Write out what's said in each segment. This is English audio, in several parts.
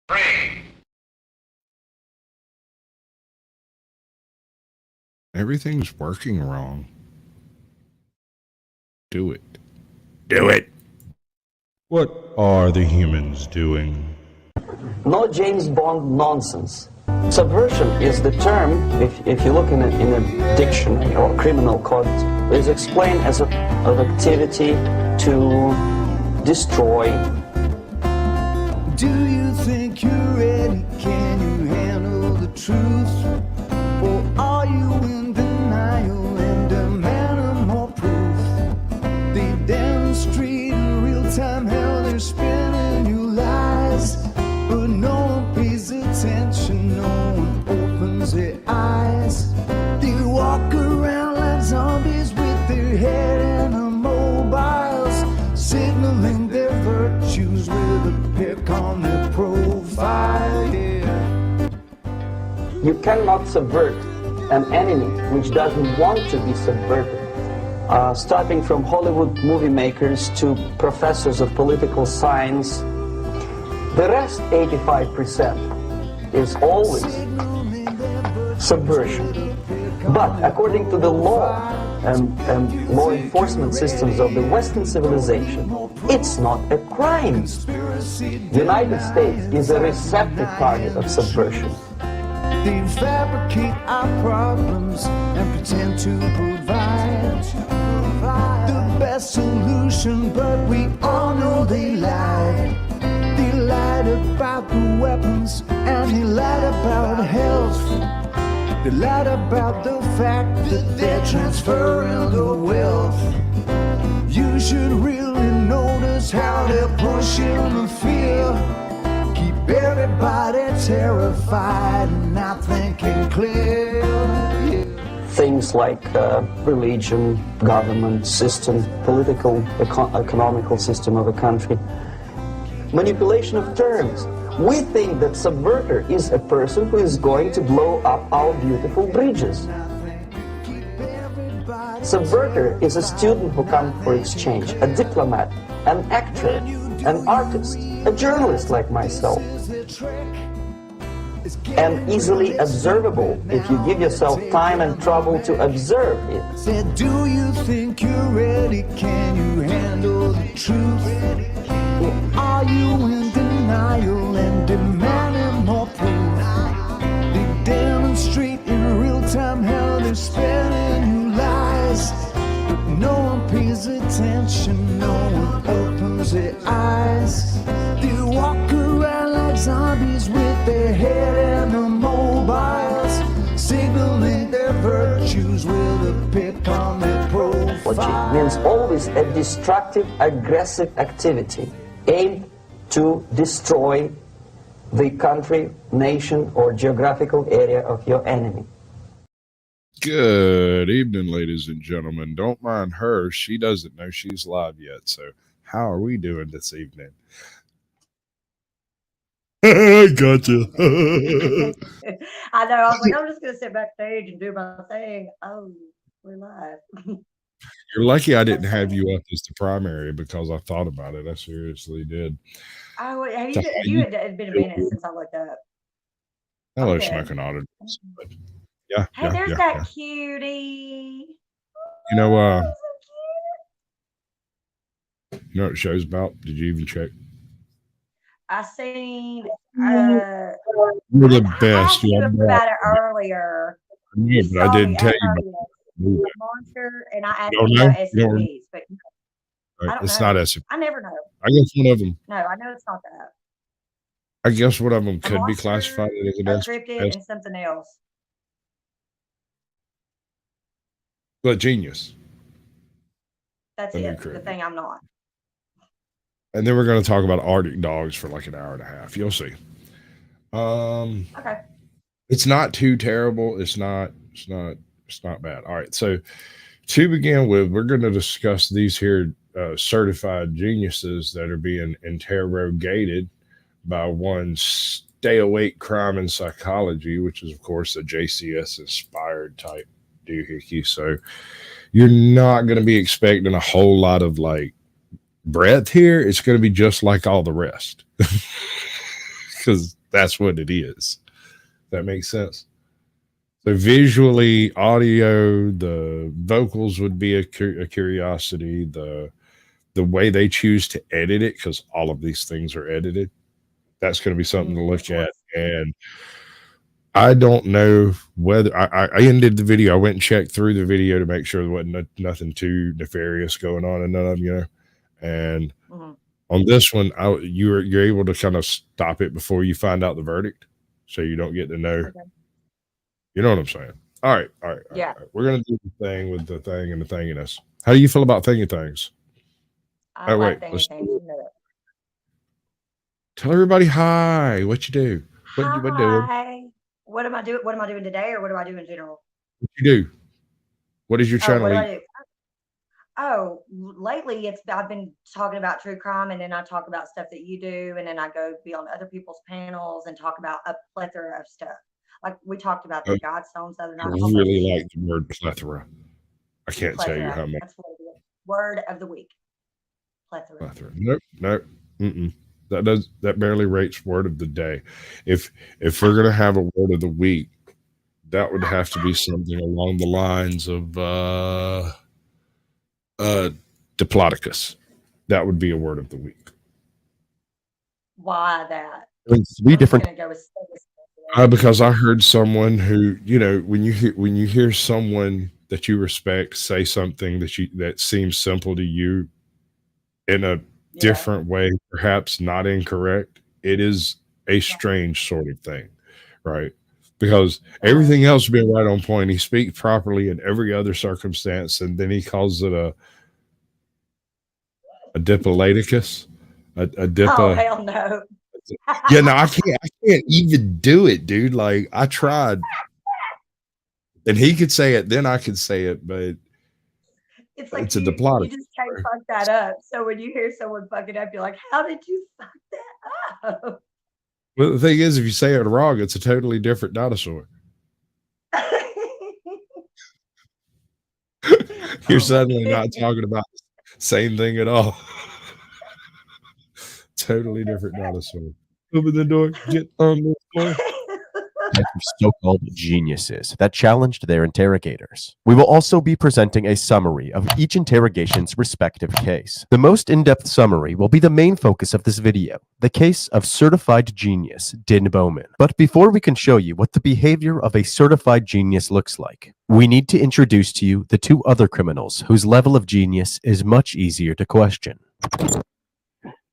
3. Everything's working wrong. Do it. Do it. What are the humans doing? No James Bond nonsense. Subversion is the term, if you look in a dictionary or criminal code, is explained as an activity to destroy. Do you think you're ready? Can you handle the truth? Or are you in denial and demanding more proof? They demonstrate in real time how they're spinning you lies, but no one pays attention, no one opens their eyes. They walk around like zombies with their head in the mobiles, signaling their virtues with a pick on their profile. Yeah. You cannot subvert an enemy which doesn't want to be subverted. Starting from Hollywood movie makers to professors of political science, the rest, 85%, is always subversion. But according to the law and law enforcement systems of the Western civilization, it's not a crime. The United States is a receptive target of subversion. They fabricate our problems and pretend to provide the best solution, but we all know they lied. They lied about the weapons and they lied about health. They lied about the fact that they're transferring the wealth. You should really notice how they're pushing the fear. Keep everybody terrified and not thinking clear. Yeah. Things like religion, government system, political, economical system of a country. Manipulation of terms. We think that subverter is a person who is going to blow up our beautiful bridges. Subverter is a student who comes for exchange, a diplomat, an actor, an artist, a journalist like myself. And easily observable if you give yourself time and trouble to observe it. Said, do you think you're ready? Can you handle the truth? Or are you in denial and demanding more proof? They demonstrate in real time how they're spinning you lies, but no one pays attention, no one opens their eyes. They walk around like zombies with their head in the mobiles, signaling their virtues with a pick on their profile. Logic means always a destructive, aggressive activity aimed to destroy the country, nation, or geographical area of your enemy. Good evening, ladies and gentlemen. Don't mind her. She doesn't know she's live yet. So how are we doing this evening? I gotcha. I know. I was like, I'm just going to sit backstage and do my thing. Oh, we're live. You're lucky I didn't have you up as the primary because I thought about it. I seriously did. Oh, you had been a minute since I looked up. Hello, Smoking Auditors. Yeah. Hey, there's that cutie. You know, Oh, so you know what the show's about? Did you even check? I seen. You're the best. I asked you about it earlier. Yeah, but I didn't tell you about the monster, and I asked you about SCPs, but right. It's not SCP. I never know. I guess one of them. No, I know it's not that. I guess one of them could be classified as an encrypted and something else. But genius. That's it. The thing I'm not. And then we're going to talk about Arctic dogs for like an hour and a half. You'll see. Okay. It's not too terrible. It's not bad. All right. So to begin with, we're going to discuss these here certified geniuses that are being interrogated by one Stay Awake Crime and Psychology, which is, of course, a JCS inspired type doohickey. So you're not going to be expecting a whole lot of like breadth here. It's going to be just like all the rest because That's what it is. That makes sense. So visually, audio, the vocals would be a curiosity. The way they choose to edit it, because all of these things are edited, that's going to be something to look at. And I don't know whether I ended the video. I went and checked through the video to make sure there wasn't nothing too nefarious going on in none of them, you know. And on this one, you're able to kind of stop it before you find out the verdict, so you don't get to know. Okay. You know what I'm saying? All right. Yeah. All right. We're gonna do the thing with the thing and the thinginess. How do you feel about thingy things? I like thingy things. You know that. Tell everybody hi. What you do? What you doing? What am I doing? What am I doing today, or what do I do in general? What you do? What is your channel? What do I do? Oh, lately I've been talking about true crime, and then I talk about stuff that you do, and then I go be on other people's panels and talk about a plethora of stuff. Like we talked about the Godstones the other night. I really like the word plethora. I can't tell you how many. That's what it is. Word of the week. Plethora. Nope. That barely rates word of the day. If we're gonna have a word of the week, that would have to be something along the lines of Diplodocus. That would be a word of the week. Why that? Three different. Because I heard someone who, you know, when you hear someone that you respect say something that seems simple to you in a different way, perhaps not incorrect, it is a strange sort of thing, right? Because everything else has been right on point. He speaks properly in every other circumstance, and then he calls it a Diplodocus, a Dipa. Oh hell no! Yeah, no, I can't even do it, dude. Like I tried, and he could say it, then I could say it, but it's like a Diplodocus. You just can't fuck that up. So when you hear someone fuck it up, you're like, "How did you fuck that up?" Well, the thing is, if you say it wrong, it's a totally different dinosaur. You're suddenly not talking about the same thing at all. Totally different dinosaur. Open the door, get on the floor. So-called geniuses that challenged their interrogators. We will also be presenting a summary of each interrogation's respective case. The most in-depth summary will be the main focus of this video, the case of certified genius Dinh Bowman. But before we can show you what the behavior of a certified genius looks like, we need to introduce to you the two other criminals whose level of genius is much easier to question.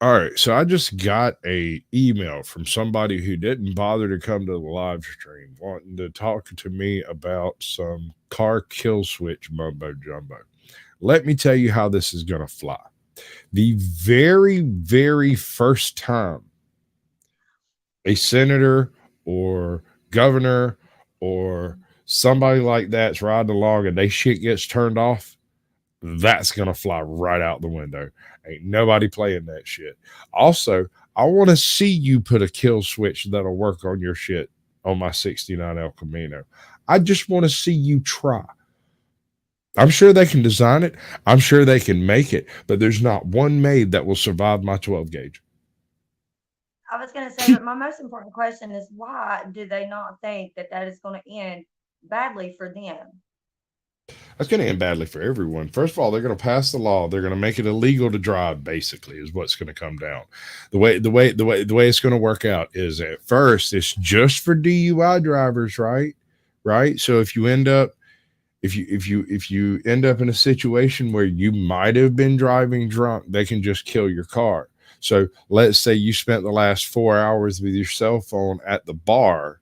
All right, so I just got a email from somebody who didn't bother to come to the live stream, wanting to talk to me about some car kill switch mumbo jumbo. Let me tell you how this is going to fly. The very, very first time a senator or governor or somebody like that's riding along and they shit gets turned off, that's going to fly right out the window. Ain't nobody playing that shit. Also, I want to see you put a kill switch that'll work on your shit on my 69 El Camino. I just want to see you try. I'm sure they can design it. I'm sure they can make it, but there's not one made that will survive my 12 gauge. I was going to say, but my most important question is why do they not think that that is going to end badly for them? That's going to end badly for everyone. First of all, they're going to pass the law. They're going to make it illegal to drive, basically, is what's going to come down. The way it's going to work out is at first it's just for DUI drivers, right? Right. So if you end up if you end up in a situation where you might have been driving drunk, they can just kill your car. So let's say you spent the last 4 hours with your cell phone at the bar,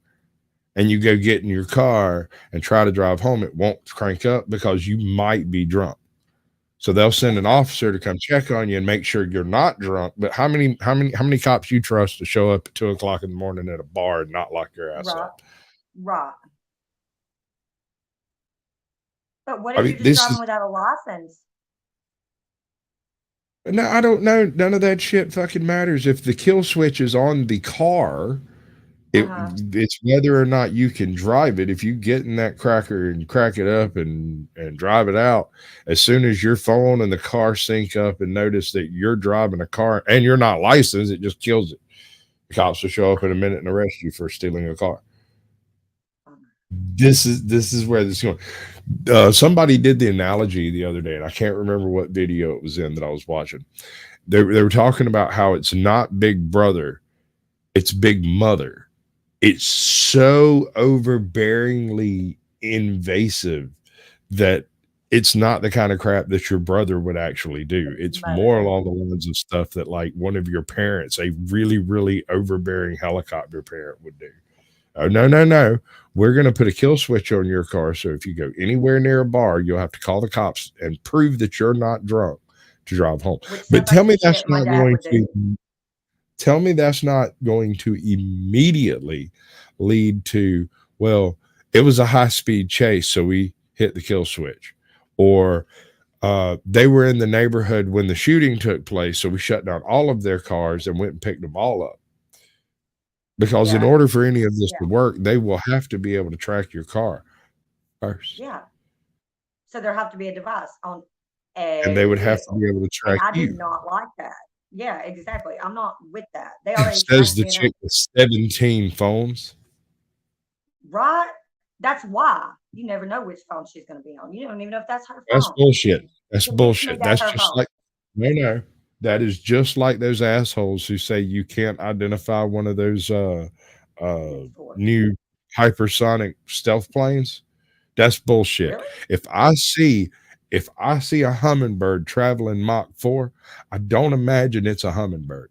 and you go get in your car and try to drive home, it won't crank up because you might be drunk. So they'll send an officer to come check on you and make sure you're not drunk. But how many cops you trust to show up at 2 o'clock in the morning at a bar and not lock your ass up? Right. But what if you're just driving without a license? No, I don't know. None of that shit fucking matters. If the kill switch is on the car, it's whether or not you can drive it. If you get in that cracker and crack it up and drive it out, as soon as your phone and the car sync up and notice that you're driving a car and you're not licensed, it just kills it. The cops will show up in a minute and arrest you for stealing a car. This is where this is going. Somebody did the analogy the other day, and I can't remember what video it was in that I was watching. They were talking about how it's not Big Brother, it's Big Mother. It's so overbearingly invasive that it's not the kind of crap that your brother would actually do. It's more along the lines of stuff that like one of your parents, a really, really overbearing helicopter parent would do. Oh, no. We're going to put a kill switch on your car. So if you go anywhere near a bar, you'll have to call the cops and prove that you're not drunk to drive home. But tell me that's not going to tell me that's not going to immediately lead to, well, it was a high-speed chase, so we hit the kill switch. Or they were in the neighborhood when the shooting took place, so we shut down all of their cars and went and picked them all up. Because in order for any of this to work, they will have to be able to track your car first. Yeah. So there have to be a device on and they would have to be able to track I you. do not like that. Yeah, exactly. I'm not with that. They It already says the chick with 17 phones. Right? That's why you never know which phone she's going to be on. You don't even know if that's her phone. That's bullshit. That's bullshit. That's her just phone. like no. That is just like those assholes who say you can't identify one of those new hypersonic stealth planes. That's bullshit. Really? If I see a hummingbird traveling Mach 4, I don't imagine it's a hummingbird.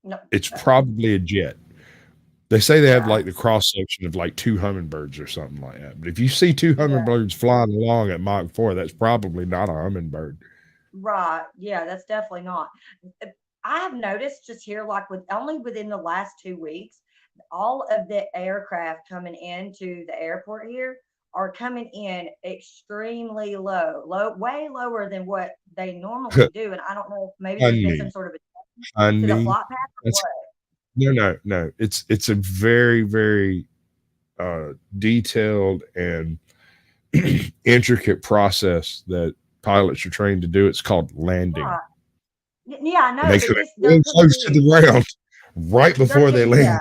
No, it's probably a jet. They say they have like the cross section of like 2 hummingbirds or something like that. But if you see 2 hummingbirds flying along at Mach 4, that's probably not a hummingbird. Right. Yeah, that's definitely not. I have noticed just here, like only within the last 2 weeks, all of the aircraft coming into the airport here are coming in extremely low, way lower than what they normally do. And I don't know if maybe there's been some sort of to the flight path or what. No. It's a very, very detailed and intricate process that pilots are trained to do. It's called landing. Right. Yeah, I know. And they come real close to the ground right before they land. Yeah.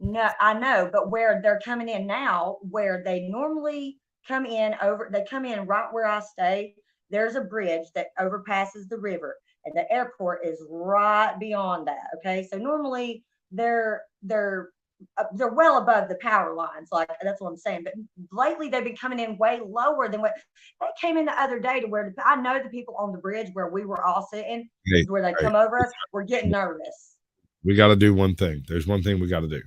No, I know, but where they're coming in now, where they normally come in they come in right where I stay. There's a bridge that overpasses the river, and the airport is right beyond that. Okay, so normally they're well above the power lines, like that's what I'm saying. But lately they've been coming in way lower than what they came in the other day to where I know the people on the bridge where we were all sitting, where they come over us, we're getting nervous. We got to do one thing. There's one thing we got to do.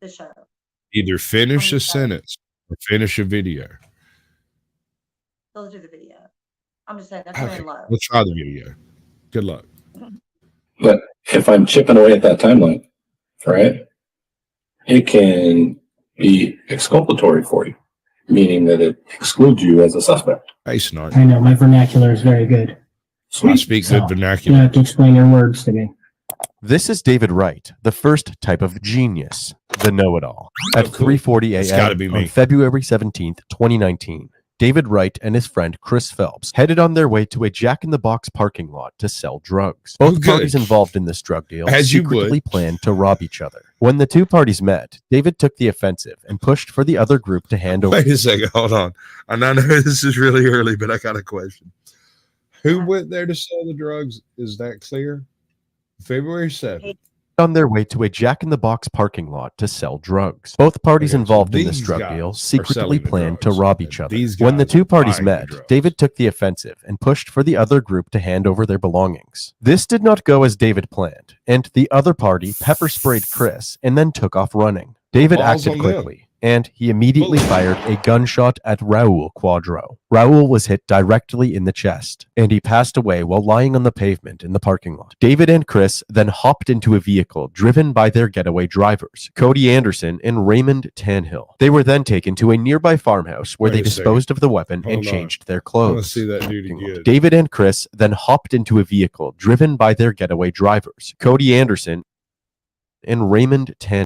The show. Either finish a sentence or finish a video. Let's do the video. I'm just saying that's very low. Let's try the video. Good luck. But if I'm chipping away at that timeline, right, it can be exculpatory for you, meaning that it excludes you as a suspect. Hey, Snark. I know, my vernacular is very good. I speak good vernacular. You have to explain your words to me. This is David Wright, the first type of genius, the know-it-all. At 3:40 a.m. on February 17th, 2019, David Wright and his friend Chris Phelps headed on their way to a Jack-in-the-Box parking lot to sell drugs. Both parties involved in this drug deal secretly planned to rob each other. When the two parties met, David took the offensive and pushed for the other group to hand over. Wait a second, hold on. And I know this is really early, but I got a question. Who went there to sell the drugs? Is that clear? February 7th. On their way to a Jack-in-the-Box parking lot to sell drugs. Both parties involved in this drug deal secretly planned to rob each other. When the two parties met, David took the offensive and pushed for the other group to hand over their belongings. This did not go as David planned, and the other party pepper-sprayed Chris and then took off running. David acted quickly, and he immediately fired a gunshot at Raul Quadro. Raul was hit directly in the chest, and he passed away while lying on the pavement in the parking lot. David and Chris then hopped into a vehicle driven by their getaway drivers, Cody Anderson and Raymond Tanhill. They were then taken to a nearby farmhouse where they disposed of the weapon and changed their clothes. Let's see that dude again. David and Chris then hopped into a vehicle driven by their getaway drivers, Cody Anderson and Raymond Tanhill.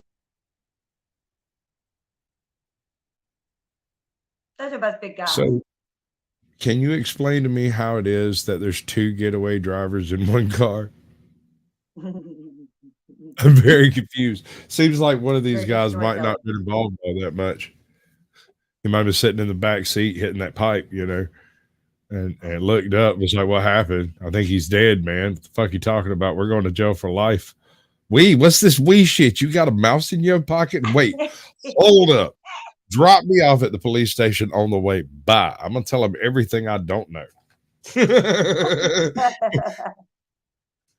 Those are both big guys. So Can you explain to me how it is that there's 2 getaway drivers in one car? I'm very confused. Seems like one of these Very good guys might not storytelling. been involved all that much. He might be sitting in the back seat hitting that pipe, you know, and looked up, was like, what happened? I think he's dead, man. What the fuck you talking about? We're going to jail for life. What's this shit? You got a mouse in your pocket? Wait, hold up. Drop me off at the police station on the way. Bye. I'm going to tell him everything I don't know.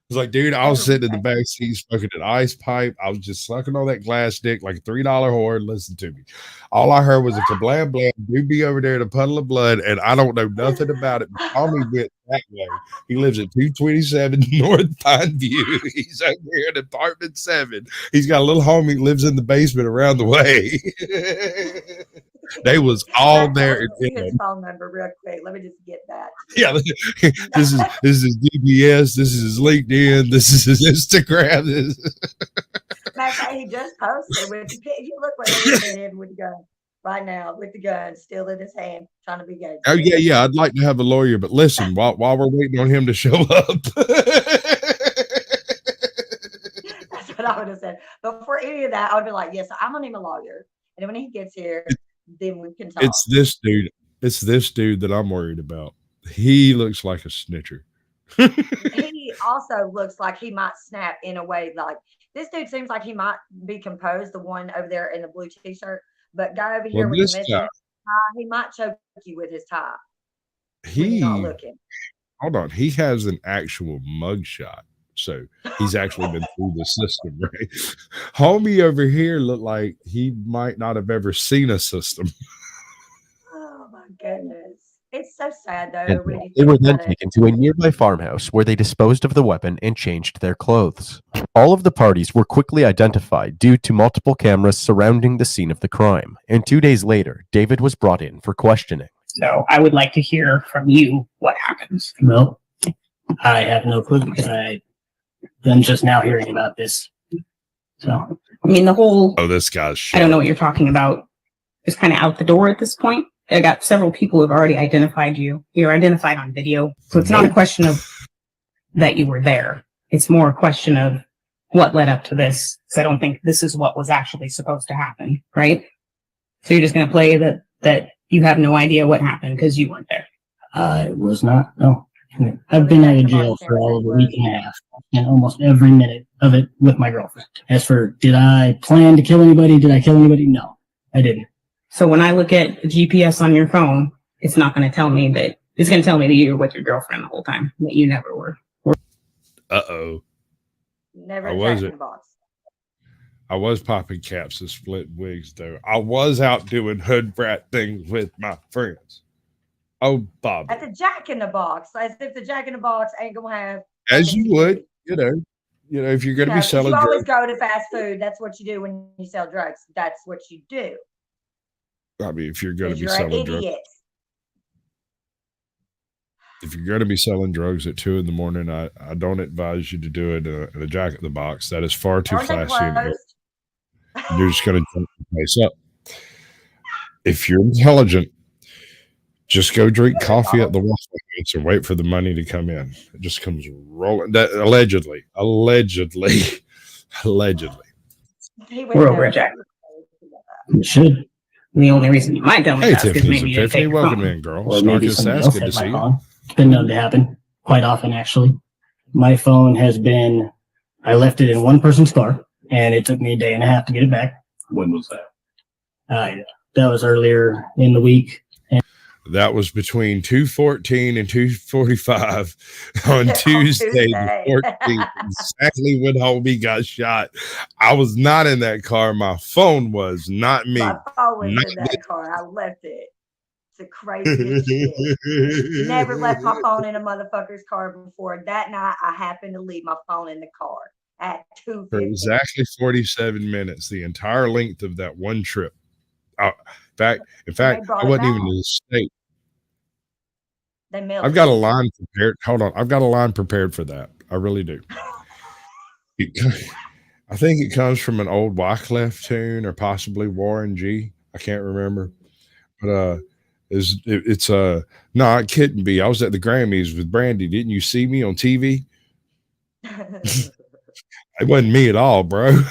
It's like, dude, I was sitting in the back seat smoking an ice pipe. I was just sucking on that glass dick like a $3 whore. Listen to me. All I heard was a kablam blam. Dude be over there in a puddle of blood, and I don't know nothing about it. But Tommy went that way. He lives at 227 North Pine View. He's over here in apartment 7. He's got a little homie who lives in the basement around the way. They was all there. His phone number real quick. Let me just get that. Yeah, this is his DBS. This is his LinkedIn. This is his Instagram. Matter of fact, he just posted with you look where he's in with the gun right now, with the gun still in his hand, trying to be gay. Oh yeah. I'd like to have a lawyer, but listen, while we're waiting on him to show up. That's what I would have said. But for any of that, I would be like, yes, I'm gonna need a lawyer. And then when he gets here, then we can talk. It's this dude. It's this dude that I'm worried about. He looks like a snitcher. He also looks like he might snap in a way like this dude seems like he might be composed, the one over there in the blue t-shirt, but guy over here with the missing tie, he might choke you with his tie. When you're not looking. Hold on, he has an actual mugshot. So he's actually been through the system, right? Homie over here looked like he might not have ever seen a system. Oh my goodness. It's so sad though. They were then taken to a nearby farmhouse where they disposed of the weapon and changed their clothes. All of the parties were quickly identified due to multiple cameras surrounding the scene of the crime, and 2 days later, David was brought in for questioning. So I would like to hear from you what happens. Well, I have no clue because I'm just now hearing about this. So, I mean, the whole, This guy's shit. I don't know what you're talking about, is kind of out the door at this point. I got several people who've already identified you. You're identified on video. So it's not a question of that you were there. It's more a question of what led up to this. So I don't think this is what was actually supposed to happen, right? So you're just going to play that you have no idea what happened because you weren't there. I was not, no. I've been out of jail for all of a week and a half, and almost every minute of it with my girlfriend. As for, did I plan to kill anybody? Did I kill anybody? No, I didn't. So when I look at the GPS on your phone, it's not going to tell me that, it's going to tell me that you were with your girlfriend the whole time, that you never were. Uh-oh. Never I Jack in wasn't. the Box. I was popping caps and split wigs, though. I was out doing hood rat things with my friends. Oh, Bob. At the Jack in the Box, as if the Jack in the Box ain't gonna have. As you would, you know, if you're going to be 'cause selling you always drugs. go to fast food. That's what you do when you sell drugs. That's what you do. I mean, if you're going to 'Cause be you're an selling drugs. idiot. If you're going to be selling drugs at 2 a.m, I don't advise you to do it in a Jack in the Box. That is far too Aren't they flashy. And closed? you're just going to jump the place up. If you're intelligent, just go drink coffee at the Waffle House and wait for the money to come in. It just comes rolling. That allegedly. He would We're know. over at Jack. You should. And the only reason you might tell me Hey, that is because Tiffany's maybe you didn't Epiphany. take your Welcome phone. in, girl. Or maybe Snarkus somebody Sass, else good to had see my you. phone. It's been known to happen quite often, actually. My phone has been, I left it in one person's car, and it took me a day and a half to get it back. When was that? That was earlier in the week. That was between 2:14 and 2:45 on Tuesday the 14th, exactly when homie got shot. I was not in that car. My phone was, not me. My phone was Not in that car. I left it. It's the craziest shit. Never left my phone in a motherfucker's car before. That night, I happened to leave my phone in the car at For 2:50. exactly 47 minutes, the entire length of that one trip. In fact, brought I it wasn't even back. in the state. They mailed I've it. got a line prepared. Hold on. I've got a line prepared for that. I really do. I think it comes from an old Wyclef tune or possibly Warren G. I can't remember. But It's no, it couldn't be. I was at the Grammys with Brandy. Didn't you see me on TV? It wasn't me at all, bro.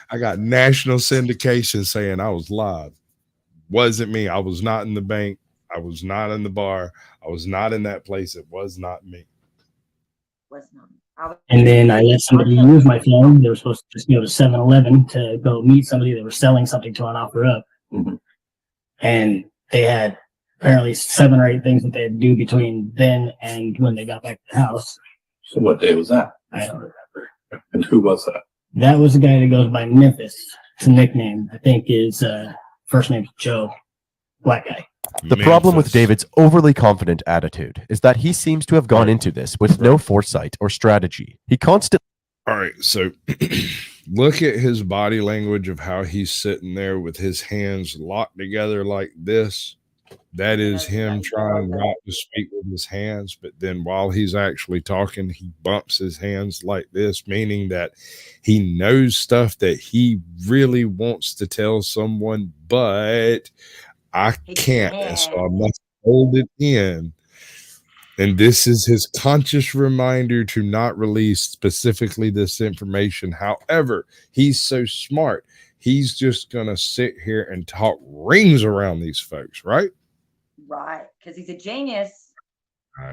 I got national syndication saying I was live. Wasn't me. I was not in the bank. I was not in the bar. I was not in that place. It was not me. And then I let somebody use my phone. They were supposed to just go to 7-Eleven to go meet somebody that was selling something to an offer up. Mhm. And they had apparently 7 or 8 things that they had to do between then and when they got back to the house. So what day was that? I don't remember. And who was that? That was a guy that goes by Memphis. It's a nickname. I think his first name's Joe. Black guy. The problem with Memphis. David's overly confident attitude is that he seems to have gone into this with no foresight or strategy. He constantly All right, so look at his body language of how he's sitting there with his hands locked together like this. That is him trying not to speak with his hands, but then while he's actually talking, he bumps his hands like this, meaning that he knows stuff that he really wants to tell someone, but I can't, and so I must hold it in. And this is his conscious reminder to not release specifically this information. However, he's so smart, he's just going to sit here and talk rings around these folks, right? Right, because he's a genius.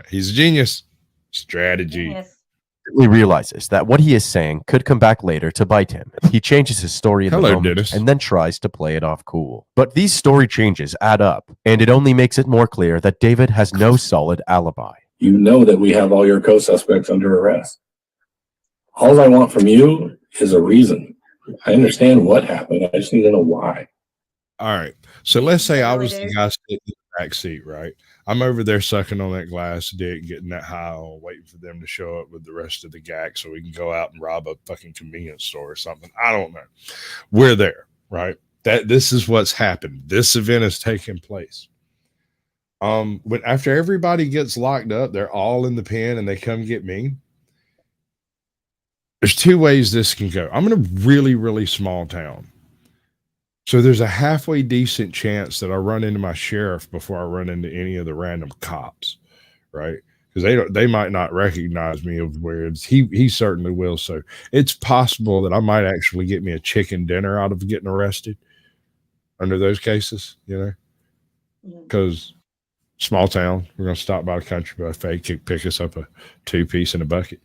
He's a genius. Strategy. Genius. realizes that what he is saying could come back later to bite him. He changes his story in the Hello, moment Dennis. and then tries to play it off cool. But these story changes add up, and it only makes it more clear that David has no solid alibi. You know that we have all your co-suspects under arrest. All I want from you is a reason. I understand what happened. I just need to know why. All right. So let's say I Really, was the dude? guy sitting in the back seat, right? I'm over there sucking on that glass dick, getting that high on, waiting for them to show up with the rest of the gang so we can go out and rob a fucking convenience store or something. I don't know. We're there, right? This is what's happened. This event is taking place. When after everybody gets locked up, they're all in the pen and they come get me. There's two ways this can go. I'm in a really, really small town. So there's a halfway decent chance that I run into my sheriff before I run into any of the random cops, right? Because they might not recognize me of where it's he certainly will. So it's possible that I might actually get me a chicken dinner out of getting arrested under those cases, you know, because small town, we're gonna stop by the country buffet, pick us up a 2-piece in a bucket,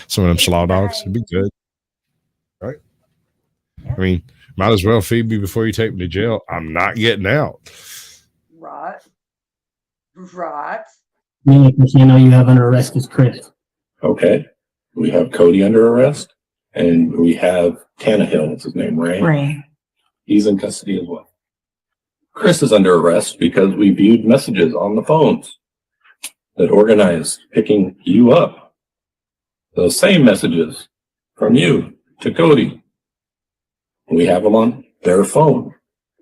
some of them slaw dogs. It'd be good, right? I mean, might as well feed me before you take me to jail. I'm not getting out. Right. Right. The only person I know you have under arrest is Chris. Okay. We have Cody under arrest, and we have Tannehill. What's his name? Ray. Ray. He's in custody as well. Chris is under arrest because we viewed messages on the phones that organized picking you up. Those same messages from you to Cody. We have them on their phone.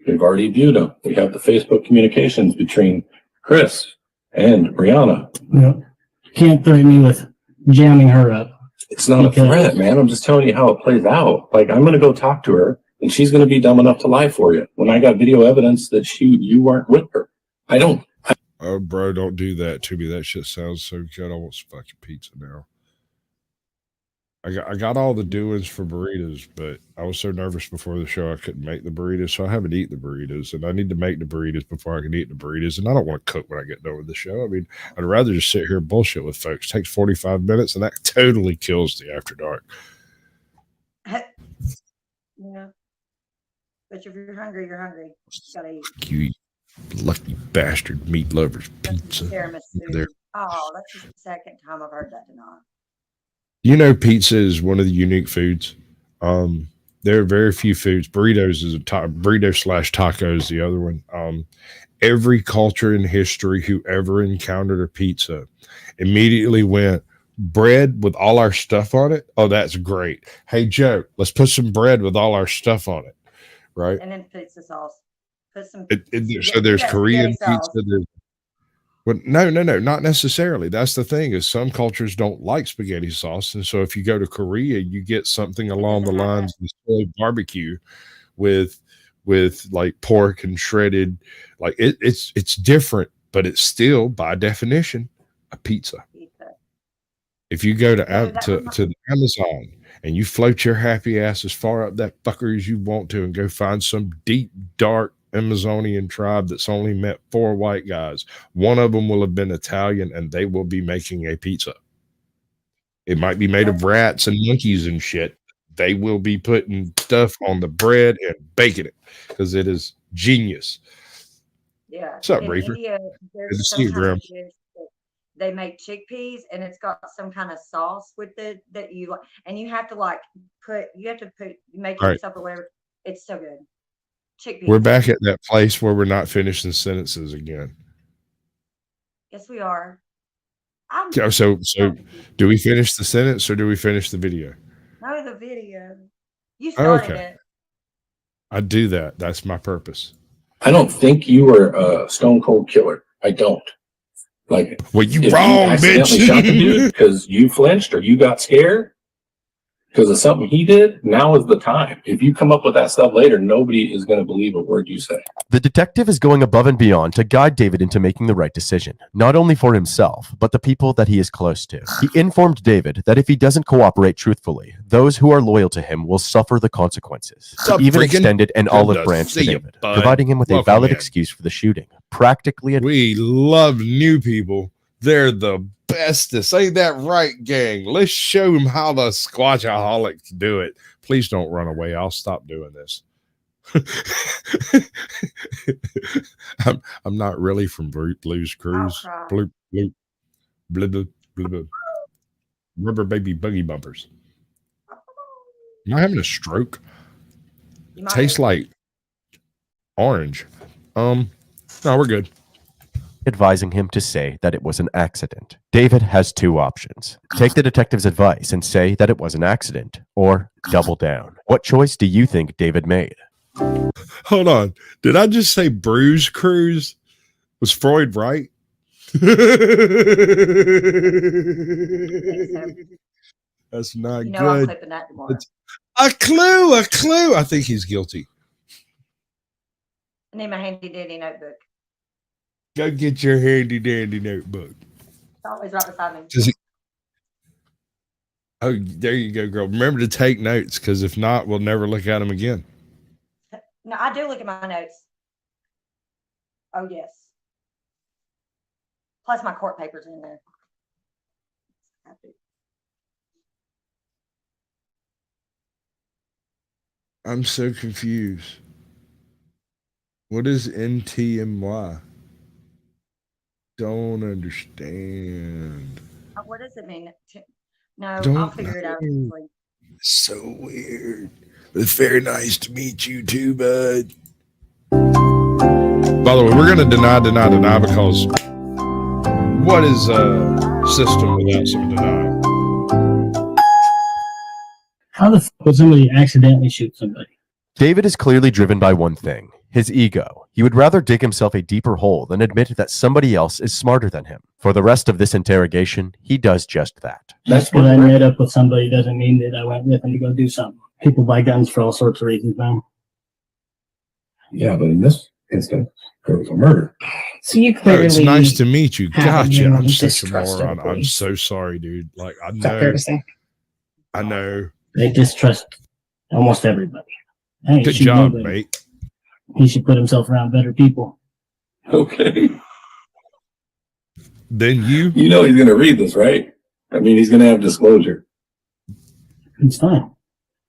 We've already viewed them. We have the Facebook communications between Chris and Brianna. You know, can't threaten me with jamming her up. It's not a threat, man. I'm just telling you how it plays out. Like, I'm going to go talk to her, and she's going to be dumb enough to lie for you when I got video evidence that you weren't with her. I don't. Oh, bro, don't do that to me. That shit sounds so good. I want some fucking pizza now. I got all the doings for burritos, but I was so nervous before the show I couldn't make the burritos, so I haven't eaten the burritos, and I need to make the burritos before I can eat the burritos, and I don't want to cook when I get done with the show. I mean, I'd rather just sit here and bullshit with folks. It takes 45 minutes, and that totally kills the After Dark. Yeah. But if you're hungry, you're hungry. You gotta eat. You lucky bastard meat lovers pizza. Tiramisu. There. Oh, that's the second time I've heard that tonight. You know, pizza is one of the unique foods. There are very few foods. Burritos is burrito / taco is the other one. Every culture in history who ever encountered a pizza immediately went, bread with all our stuff on it? Oh, that's great. Hey, Joe, let's put some bread with all our stuff on it, right? And then pizza sauce. Put some. So there's Korean spaghetti sauce. pizza. Well, no, not necessarily. That's the thing is some cultures don't like spaghetti sauce. And so if you go to Korea, you get something along the lines of soy barbecue with with like pork and shredded. Like it's different, but it's still by definition a pizza. If you go to the Amazon and you float your happy ass as far up that fucker as you want to and go find some deep, dark Amazonian tribe that's only met 4 white guys, one of them will have been Italian and they will be making a pizza. It might be made of rats and monkeys and shit. They will be putting stuff on the bread and baking it because it is genius. Yeah. What's up, In Reaper? India, Good there's to some see you, kind Graham. of dish that they make chickpeas and it's got some kind of sauce with it that you like, and you have to make it All right. yourself or whatever. It's so good. Chickpeas. We're back at that place where we're not finishing sentences again. Yes, we are. So do we finish the sentence or do we finish the video? No, the video. You started Okay. it. I do that. That's my purpose. I don't think you were a stone cold killer. I don't. Like, well, you if wrong, you accidentally bitch. shot the dude because you flinched or you got scared because of something he did, now is the time. If you come up with that stuff later, nobody is going to believe a word you say. The detective is going above and beyond to guide David into making the right decision, not only for himself, but the people that he is close to. He informed David that if he doesn't cooperate truthfully, those who are loyal to him will suffer the consequences. What's up, He even freaking? extended an Good olive to branch to see you, David, bud. providing him with a Welcome valid in. excuse for the shooting. Practically, We love new people. They're the bestest. Ain't that right, gang? Let's show them how the Squatchaholics do it. Please don't run away. I'll stop doing this. I'm not really from Blues Cruise. cry. Bloop, bloop, blub, blub, blub, blub. Rubber baby buggy bumpers. Am I having a stroke? You might Tastes be. like orange. No, we're good. advising him to say that it was an accident. David has 2 options. Take the detective's advice and say that it was an accident, or double down. What choice do you think David made? Hold on. Did I just say Bruise Cruise? Was Freud right? That's not You know I'm good. clipping that tomorrow. It's a clue. I think he's guilty. I need my handy dandy notebook. Go get your handy dandy notebook. It's always right beside me. Oh, there you go, girl. Remember to take notes, because if not, we'll never look at them again. No, I do look at my notes. Oh, yes. Plus my court papers in there. I'm so confused. What is NTMY? Don't understand. What does it mean? No, I'll Don't figure it out. know. So weird. It's very nice to meet you too, bud. By the way, we're going to deny because what is a system without some denial? How the fuck would somebody accidentally shoot somebody? David is clearly driven by one thing, his ego. He would rather dig himself a deeper hole than admit that somebody else is smarter than him. For the rest of this interrogation, he does just that. Just because I met up with somebody doesn't mean that I went with them to go do something. People buy guns for all sorts of reasons, man. Yeah, but in this instance, there was a murder. So you Oh, clearly. it's nice to meet you. have a Gotcha. genuine I'm such a distrust of moron. the I'm police. so sorry, dude. Like, I Is that fair know. to say? I know. They distrust almost everybody. I ain't Good shooting job, nobody. mate. He should put himself around better people. Okay. Then you. You know he's going to read this, right? I mean, he's going to have disclosure. It's fine.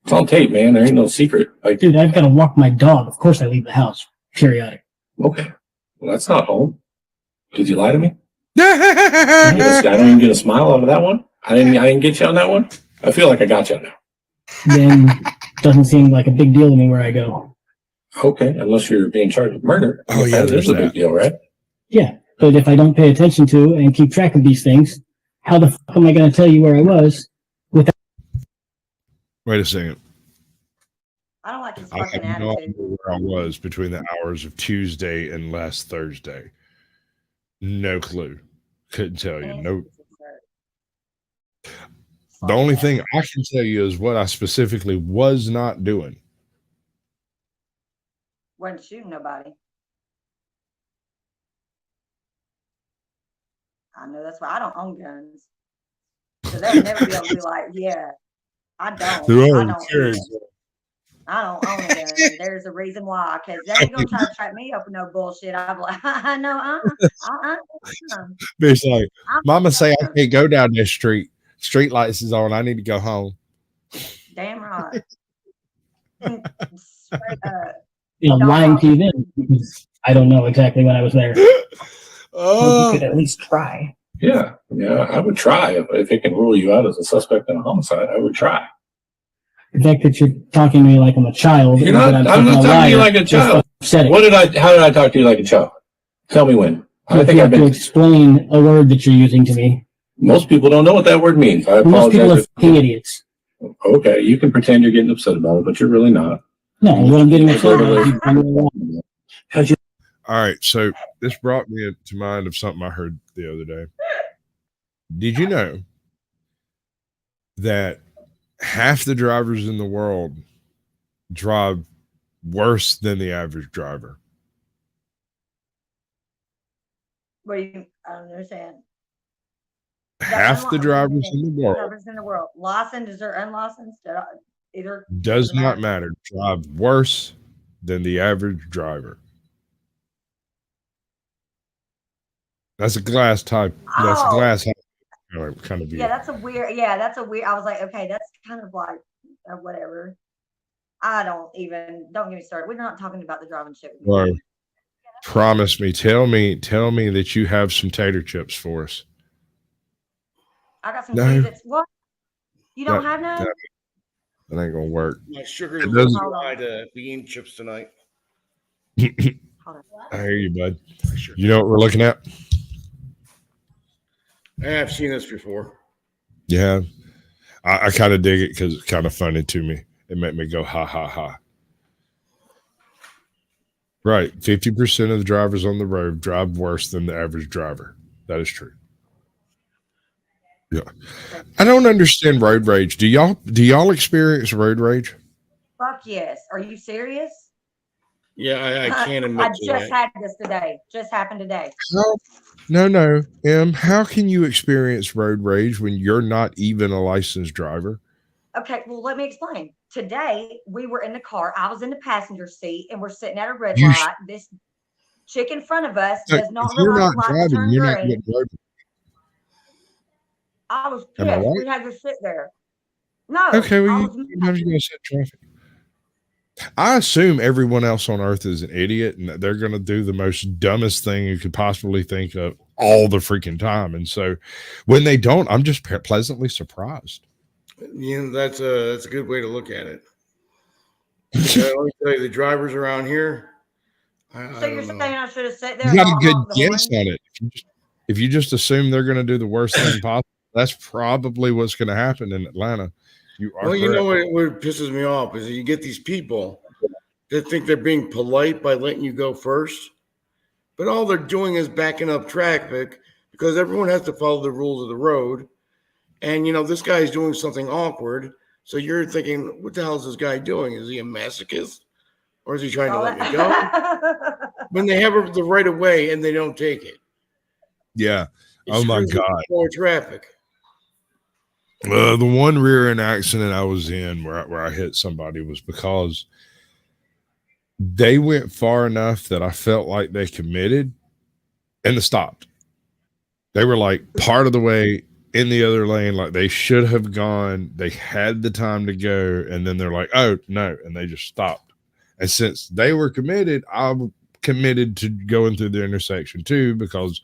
It's on tape, man. There ain't no secret. Like, Dude, I've got to walk my dog. Of course I leave the house. Periodic. okay. Well, that's not home. Did you lie to me? I don't even get a smile out of that one. I didn't get you on that one. I feel like I got you now. Then doesn't seem like a big deal to me where I go. Okay, unless you're being charged with murder. Oh, yeah, That there's is a big that. deal, right? Yeah, but if I don't pay attention to and keep track of these things, how the fuck am I going to tell you where I was? Wait a second. I don't like his I fucking have no idea attitude. where I was between the hours of Tuesday and last Thursday. No clue. Couldn't tell you. Nope. The only thing I can tell you is what I specifically was not doing. Wasn't shooting nobody. I know that's why I don't own guns. So they'll never be able to be like, yeah, I don't. I don't own a gun. There's a reason why, because they ain't gonna try to trap me up with no bullshit. I'm like, no, It's like, I'm Mama say I can't go down this street. Street lights is on. I need to go home. damn right. Straight up. Lying to you then, because I don't know exactly when I was there. Well, you could at least try. Yeah, I would try. If it can rule you out as a suspect in a homicide, I would try. The fact that you're talking to me like I'm a child. I'm not talking to you like a child. How did I talk to you like a child? Tell me when. I think you have to explain a word that you're using to me. Most people don't know what that word means. I Most people are apologize. fucking idiots. Okay, you can pretend you're getting upset about it, but you're really not. No, what I'm getting upset All right, so this brought me to mind of something I heard the other day. Did you know that half the drivers in the world drive worse than the average driver? What do you? I don't understand. Half the drivers in the world, licensed or unlicensed, either does not matter, drive worse than the average driver. That's a glass type. That's a glass kind of view. Yeah, that's a weird. Yeah, that's a weird. I was like, okay, that's kind of like whatever. Don't get me started. We're not talking about the driving shit. Bro, promise me, tell me that you have some tater chips for us. I got some Cheez-Its. What? You don't have none? That ain't gonna work. My sugar's a little dry to be eating chips tonight. I hear you, bud. You know what we're looking at? I've seen this before. Yeah. I kind of dig it because it's kind of funny to me. It made me go, ha, ha, ha. Right. 50% of the drivers on the road drive worse than the average driver. That is true. Yeah. I don't understand road rage. Do y'all experience road rage? Fuck yes. Are you serious? Yeah, I can't admit I just had this today. Just happened today. No. How can you experience road rage when you're not even a licensed driver? Okay, well, let me explain. Today, we were in the car. I was in the passenger seat, and we're sitting at a red light. This chick in front of us does not realize the light to turn green. I was pissed. Right? We had to sit there. No. Okay, well, sometimes you gotta set traffic. I assume everyone else on earth is an idiot and they're going to do the most dumbest thing you could possibly think of all the freaking time. And so when they don't, I'm just pleasantly surprised. That's a good way to look at it. Let me tell you, the drivers around here. So you're saying I should have sat there? You got a good guess on it. If you just assume they're going to do the worst thing possible, that's probably what's going to happen in Atlanta. You know what pisses me off is that you get these people that think they're being polite by letting you go first, but all they're doing is backing up traffic because everyone has to follow the rules of the road. And, this guy is doing something awkward. So you're thinking, what the hell is this guy doing? Is he a masochist or is he trying to let me go? When they have the right of way and they don't take it. Yeah. Oh my God. More traffic. The one rear end accident I was in where I hit somebody was because they went far enough that I felt like they committed and they stopped. They were like part of the way in the other lane, like they should have gone. They had the time to go, and then they're like, oh, no, and they just stopped. And since they were committed, I'm committed to going through the intersection too because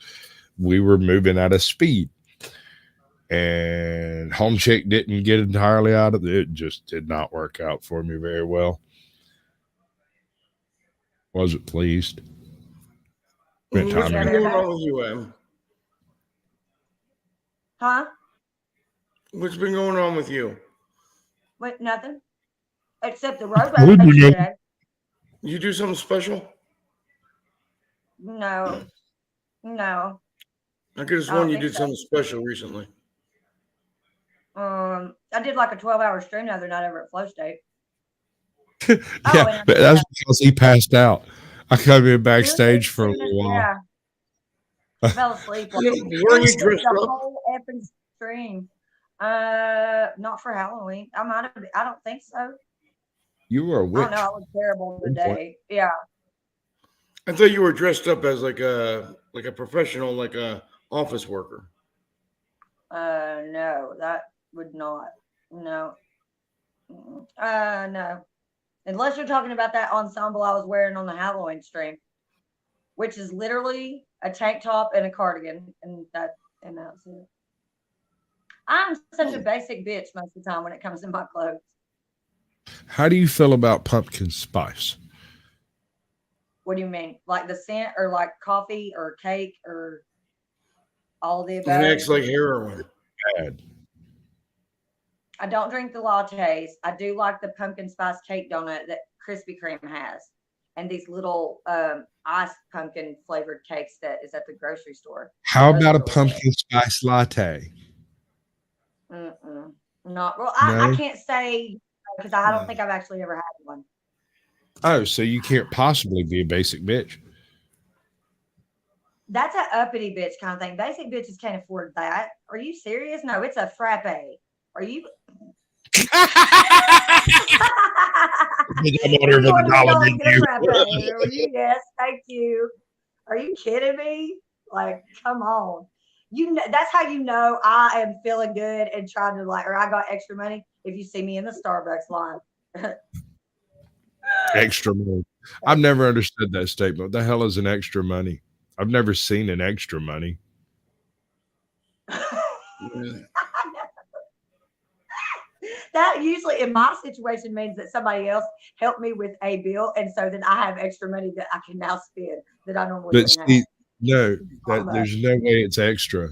we were moving at a speed. And home chick didn't get entirely out of it. It just did not work out for me very well. Wasn't pleased. What's been going on with you, Em? Huh? What's been going on with you? What? Nothing. Except the road rage today. You do something special? No. I could have sworn you did something special recently. I did like a 12-hour stream the other night over at Flow State. Yeah, but that's because he passed out. I come in backstage for a little while. Yeah, I fell asleep. Were you dressed the up? whole effing stream. Not for Halloween. I might have. I don't think so. You were a Oh witch. no, I was terrible Good point. today. Yeah. I thought you were dressed up as like a professional, like a office worker. No, that would not. No. No. Unless you're talking about that ensemble I was wearing on the Halloween stream, which is literally a tank top and a cardigan, and that's it. I'm such a basic bitch most of the time when it comes to my clothes. How do you feel about pumpkin spice? What do you mean? Like the scent, or like coffee or cake, or all of the It above? acts like heroin. Bad. I don't drink the lattes. I do like the pumpkin spice cake donut that Krispy Kreme has, and these little iced pumpkin flavored cakes that is at the grocery store. How Those about are a really pumpkin spice latte? good. Not well. I No? can't say because I don't think I've actually ever had one. Oh, so you can't possibly be a basic bitch. That's an uppity bitch kind of thing. Basic bitches can't afford that. Are you serious? No, it's a frappe. Are you? I'm ordering You're for the dollar going to get a menu. frappe. Are you? Yes, thank you. Are you kidding me? Like, come on. You know, that's how you know I am feeling good and trying to or I got extra money if you see me in the Starbucks line. Extra money. I've never understood that statement. What the hell is an extra money? I've never seen an extra money. That usually in my situation means that somebody else helped me with a bill, and so then I have extra money that I can now spend that I normally But wouldn't see, have. no, there's no way it's extra.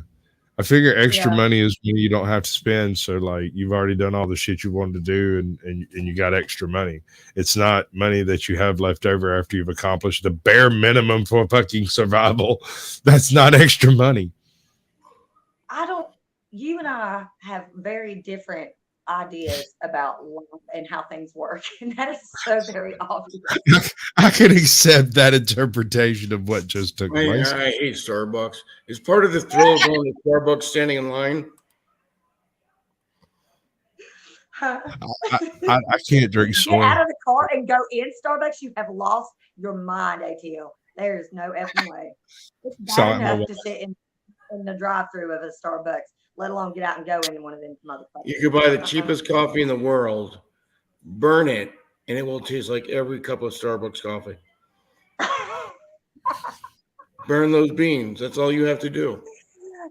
I figure extra money is when you don't have to spend. So like you've already done all the shit you wanted to do and you got extra money. It's not money that you have left over after you've accomplished the bare minimum for fucking survival. That's not extra money. You and I have very different ideas about life and how things work. And that is so very obvious. I can accept that interpretation of what just took place. I hate Starbucks. Is part of the thrill of going to Starbucks standing in line? I can't drink soy. Get out of the car and go in Starbucks. You have lost your mind, ATL. There is no effing way. It's bad enough to sit in the drive-thru of a Starbucks, let alone get out and go into one of them motherfuckers. You could buy the cheapest coffee in the world, burn it, and it will taste like every cup of Starbucks coffee. Burn those beans. That's all you have to do.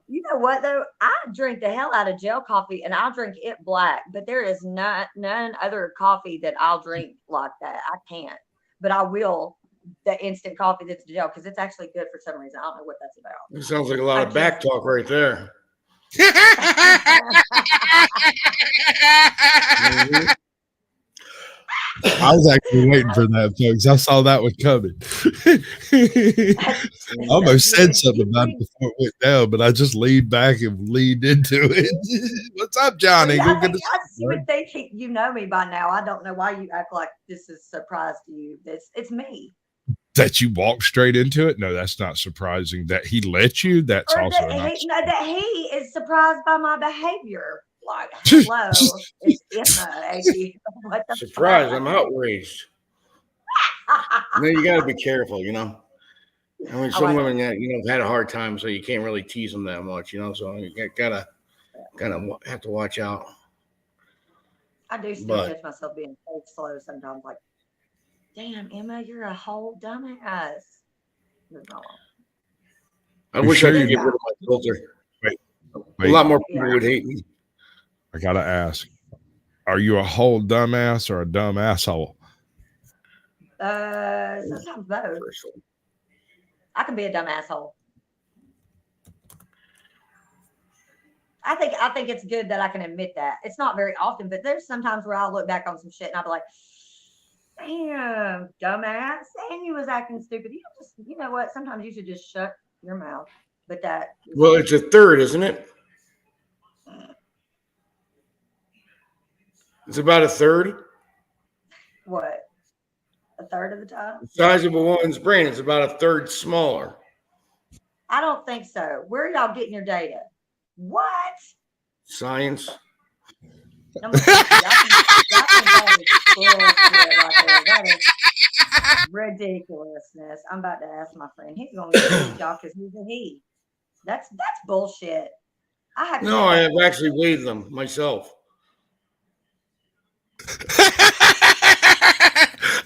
You know what though? I drink the hell out of gel coffee, and I'll drink it black. But there is none other coffee that I'll drink like that. I can't, but I will. The instant coffee that's gel because it's actually good for some reason. I don't know what that's about. It sounds like a lot of back talk right there. Mm-hmm. I was actually waiting for that, folks. I saw that one coming. I almost said something about it before it went down, but I just leaned back and leaned into it. What's up, Johnny? You would think you know me by now. I don't know why you act like this is a surprise to you. It's me. That you walk straight into it? No, that's not surprising. That he let you? That's or also that he is surprised by my behavior. Like, hello, it's Emma. What the surprise? I'm outraged. You got to be careful, you know. I mean, some women, have had a hard time, so you can't really tease them that much, you know. So you gotta have to watch out. I do still catch myself being so slow sometimes. Like, damn, Emma, you're a whole dumbass. I wish I could get rid of my filter. Wait. A lot more people would hate me. I gotta ask: are you a whole dumbass or a dumb asshole? Sometimes both. I can be a dumb asshole. I think it's good that I can admit that. It's not very often, but there's sometimes where I'll look back on some shit and I'll be like, damn, dumbass. And you was acting stupid. You know what? Sometimes you should just shut your mouth. But well, it's a third, isn't it? It's about a third. What? A third of the time? The size of a woman's brain is about a third smaller. I don't think so. Where are y'all getting your data? What? Science. I'm looking at you. Y'all think that is bullshit right there. That is ridiculousness. I'm about to ask my friend. He's going to get y'all because he's a he. That's bullshit. I have to No, say I that. have actually weighed them myself.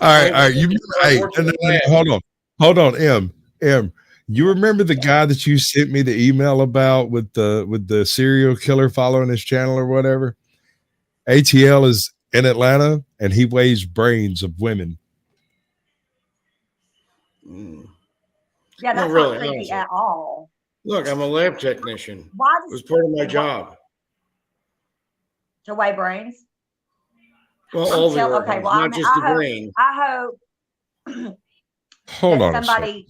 All right. Hold on, M. You remember the guy that you sent me the email about with the serial killer following his channel or whatever? ATL is in Atlanta, and he weighs brains of women. Mm. Yeah, that's No, really, not creepy honestly. at all. Look, I'm a lab technician. Why It was part of my what- job. To weigh brains? Well, all the Okay, organs, well, not just the brain. I hope Hold that on a somebody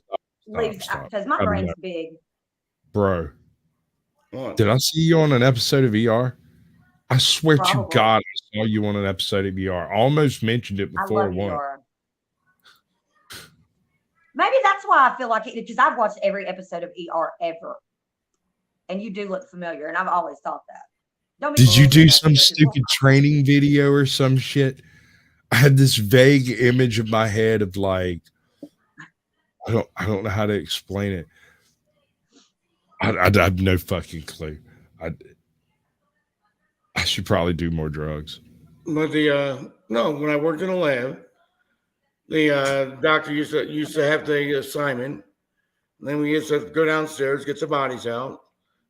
second. leaves Stop. because my I don't brain's know. big. Bro, What? did I see you on an episode of ER? I swear to Probably. God, I saw you on an episode of ER. I almost mentioned it I before love one. ER. Maybe that's why I feel like it because I've watched every episode of ER ever. And you do look familiar, and I've always thought that. Don't be Did you bullshitting do us some here, 'cause we'll stupid training video or some shit? I had this vague image in my head of like, I don't know how to explain it. I have no fucking clue. I should probably do more drugs. But no, when I worked in a lab, the doctor used to have the assignment. And then we used to go downstairs, get the bodies out.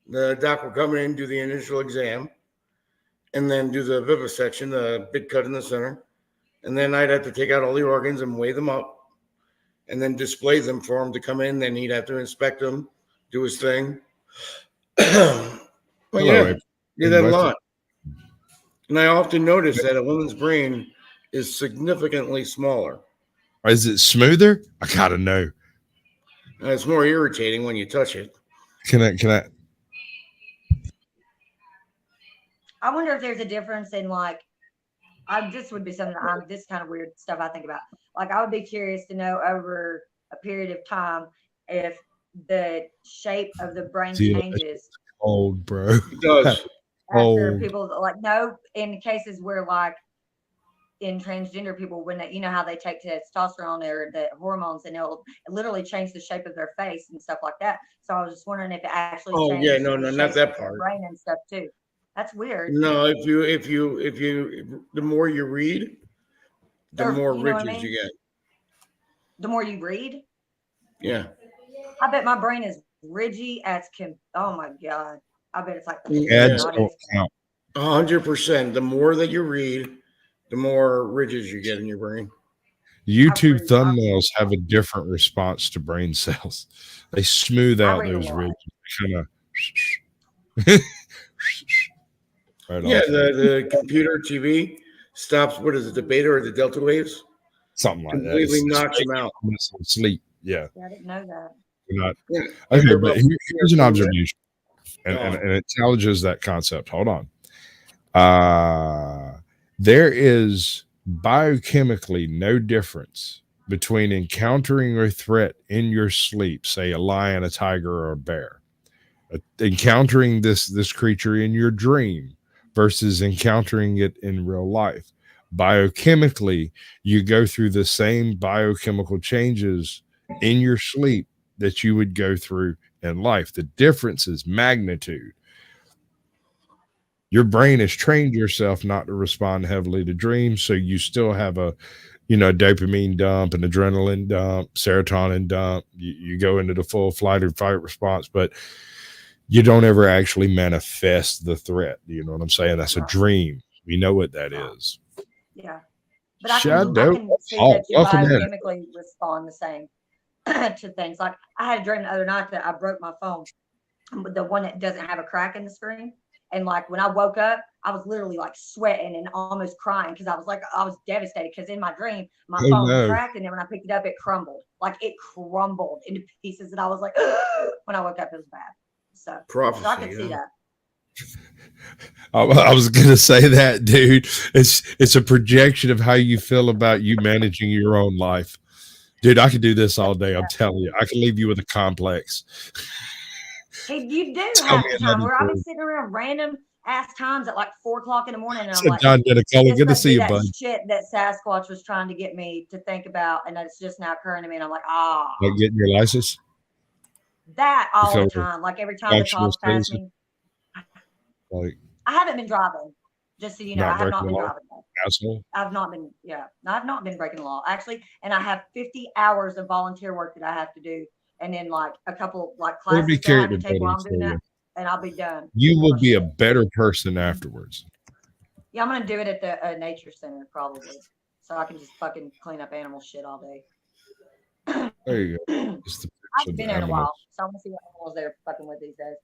The doc would come in and do the initial exam, and then do the vivisection, the big cut in the center. And then I'd have to take out all the organs and weigh them up, and then display them for him to come in. Then he'd have to inspect them, do his thing. But Hello, yeah, did that a lot. And I often notice that a woman's brain is significantly smaller. Is it smoother? I gotta know. And it's more irritating when you touch it. Can I? I wonder if there's a difference in like, this would be something this kind of weird stuff I think about. Like, I would be curious to know over a period of time if the shape of the brain changes. Old, bro. It does. After Old. people like no, in cases where like in transgender people, when they, you know how they take testosterone or the hormones and it'll literally change the shape of their face and stuff like that. So I was just wondering if it actually Oh changed yeah, no, the not shape that of their part. brain and stuff too. That's weird. No, if you, the more you read, the Or, more you know what I ridges mean? you get. The more you read, Yeah. I bet my brain is ridgy as can. Oh my god! I bet it's like Ads not don't as- count. 100%. The more that you read, the more ridges you get in your brain. YouTube read- thumbnails have a different response to brain cells. They smooth I out read a those lot. ridges. Kind of. Right Yeah, off. the computer TV stops. What is it? The beta or the delta waves? Something like that. Completely It's knocks them out. sleep. Yeah. Yeah, I didn't know that. You're not. Yeah. Okay, They're but about- here's an observation, and Oh. it challenges that concept. Hold on. There is biochemically no difference between encountering a threat in your sleep, say a lion, a tiger, or a bear, encountering this creature in your dream versus encountering it in real life. Biochemically, you go through the same biochemical changes in your sleep that you would go through in life. The difference is magnitude. Your brain has trained yourself not to respond heavily to dreams, so you still have a dopamine dump, an adrenaline dump, serotonin dump. You go into the full flight or fight response, but you don't ever actually manifest the threat. You know what I'm saying? That's a dream. We know what that is. Yeah, but I Shadow can see Hawk, that you welcome in. biochemically respond the same to things. Like I had a dream the other night that I broke my phone, the one that doesn't have a crack in the screen. And like when I woke up, I was literally like sweating and almost crying because I was devastated because in my dream my Oh, phone no. cracked, and then when I picked it up, it crumbled. Like it crumbled into pieces, and I was like, when I woke up, it was bad. So I Prophecy. could see Yeah. that. I was gonna say that, dude. It's a projection of how you feel about you managing your own life. Dude, I could do this all day. I'm telling you. I can leave you with a complex. Hey, you do Tell half me the time another where I've been thing. sitting around random ass times at like 4 o'clock in the morning, and I'm So like, John Deniculli, this good to must see be you, that bud. shit that Sasquatch was trying to get me to think about, and it's just now occurring to me, and I'm like, ah, Like getting your license. that all feel the time. Like every time the functional cops pass citizen. me, Like I haven't been driving. Just so you know, not I have breaking not the been law, driving. asshole. I've not been, yeah, I've not been breaking the law actually, and I have 50 hours of volunteer work that I have to do, and then like a couple like It'll be classes that I have to character take while building I'm for doing you. that, and I'll be done. You will Oh, be a shit. better person afterwards. Yeah, I'm gonna do it at the nature center probably, so I can just fucking clean up animal shit all day. There you go. It's the I picture of haven't been the there in a animal. while, so I'm gonna see what animals they're fucking with these days.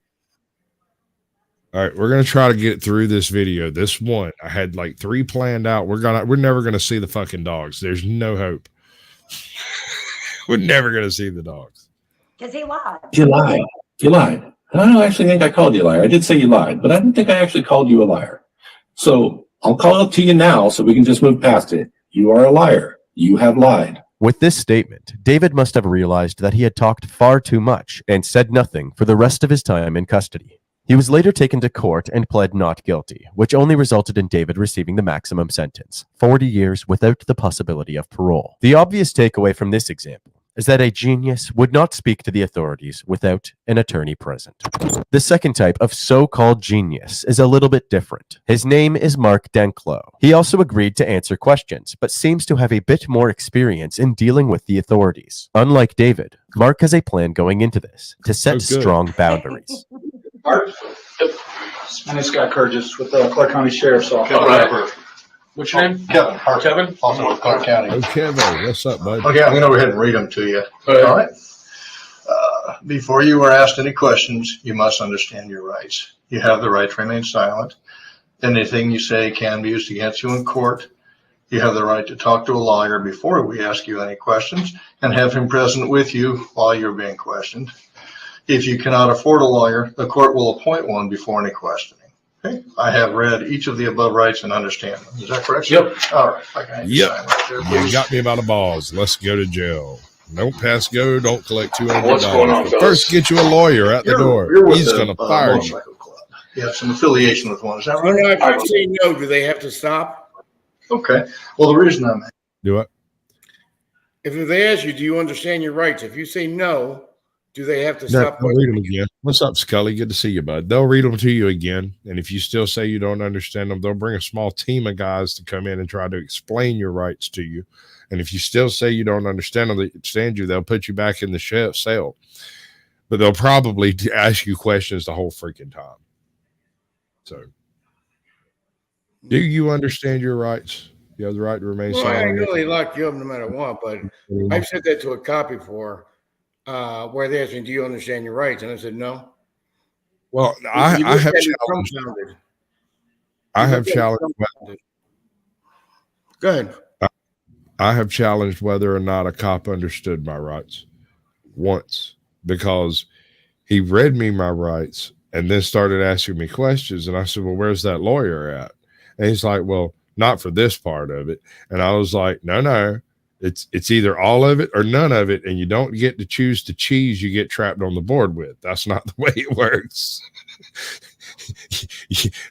All right, we're gonna try to get through this video. This one, I had like 3 planned out. We're never gonna see the fucking dogs. There's no hope. We're never gonna see the dogs. Cause he lied. You lied. You lied. And I don't actually think I called you a liar. I did say you lied, but I don't think I actually called you a liar. So I'll call it to you now so we can just move past it. You are a liar. You have lied. With this statement, David must have realized that he had talked far too much and said nothing for the rest of his time in custody. He was later taken to court and pled not guilty, which only resulted in David receiving the maximum sentence, 40 years without the possibility of parole. The obvious takeaway from this example is that a genius would not speak to the authorities without an attorney present. The second type of so-called genius is a little bit different. His name is Mark Denklo. He also agreed to answer questions, but seems to have a bit more experience in dealing with the authorities. Unlike David, Mark has a plan going into this to set Oh, good. strong boundaries. Art? Yep. My name's Scott Curtis with the Clark County Sheriff's Office. Kevin. What's your name? Kevin. Hart. Kevin? Also with Clark County. Oh, Kevo, what's up, bud? Okay, I'm going to go ahead and read them to you. All right. Before you are asked any questions, you must understand your rights. You have the right to remain silent. Anything you say can be used against you in court. You have the right to talk to a lawyer before we ask you any questions and have him present with you while you're being questioned. If you cannot afford a lawyer, the court will appoint one before any questioning. Okay. I have read each of the above rights and understand them. Is that correct? Yep. All right. I can Yep. sign right there, You please. got me by the balls. Let's go to jail. Don't pass go. Don't collect $200. What's going on, But fellas? first, get you a lawyer at the door. You're with He's the, going to fire you. motorcycle club. You have some affiliation with one. Is that Oh, no, right? if you say no, do they have to stop? Okay. Well, the reason I'm Do it. If they ask you, do you understand your rights? If you say no, do they have to No, stop? they'll read them again. What's up, Scully? Good to see you, bud. They'll read them to you again. And if you still say you don't understand them, they'll bring a small team of guys to come in and try to explain your rights to you. And if you still say you don't understand them, they'll put you back in the cell. But they'll probably ask you questions the whole freaking time. So, do you understand your rights? You have the right to remain Well, I silent. know they lock you up no matter what, but I've said that to a cop before, where they asked me, do you understand your rights? And I said, no. Well, You I look have at me challenged. dumbfounded. I You have look at me challenged. dumbfounded. Go ahead. I have challenged whether or not a cop understood my rights once, because he read me my rights and then started asking me questions. And I said, well, where's that lawyer at? And he's like, well, not for this part of it. And I was like, no, it's either all of it or none of it. And you don't get to choose the cheese you get trapped on the board with. That's not the way it works.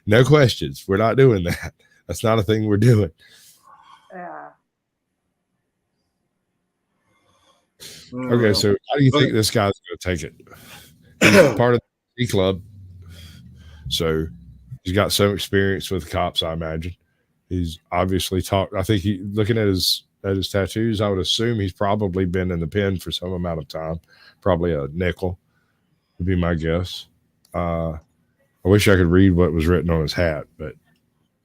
No questions. We're not doing that. That's not a thing we're doing. Yeah. Okay, so how do you think this guy's going to take it? He's part of the C club, so he's got some experience with cops, I imagine. He's obviously talked. I think looking at his tattoos, I would assume he's probably been in the pen for some amount of time, probably a nickel would be my guess. I wish I could read what was written on his hat, but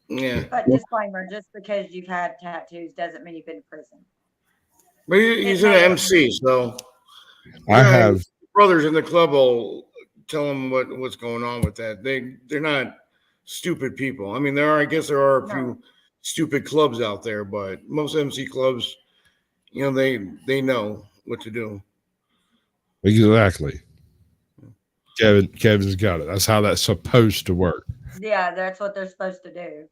Yeah. But disclaimer, just because you've had tattoos doesn't mean you've been in prison. But he's an MC, so I have brothers in the club will tell him what's going on with that. They're not stupid people. I mean, I guess there are a few stupid clubs out there, but most MC clubs, you know, they know what to do. exactly. Kevin's got it. That's how that's supposed to work. Yeah, that's what they're supposed to do.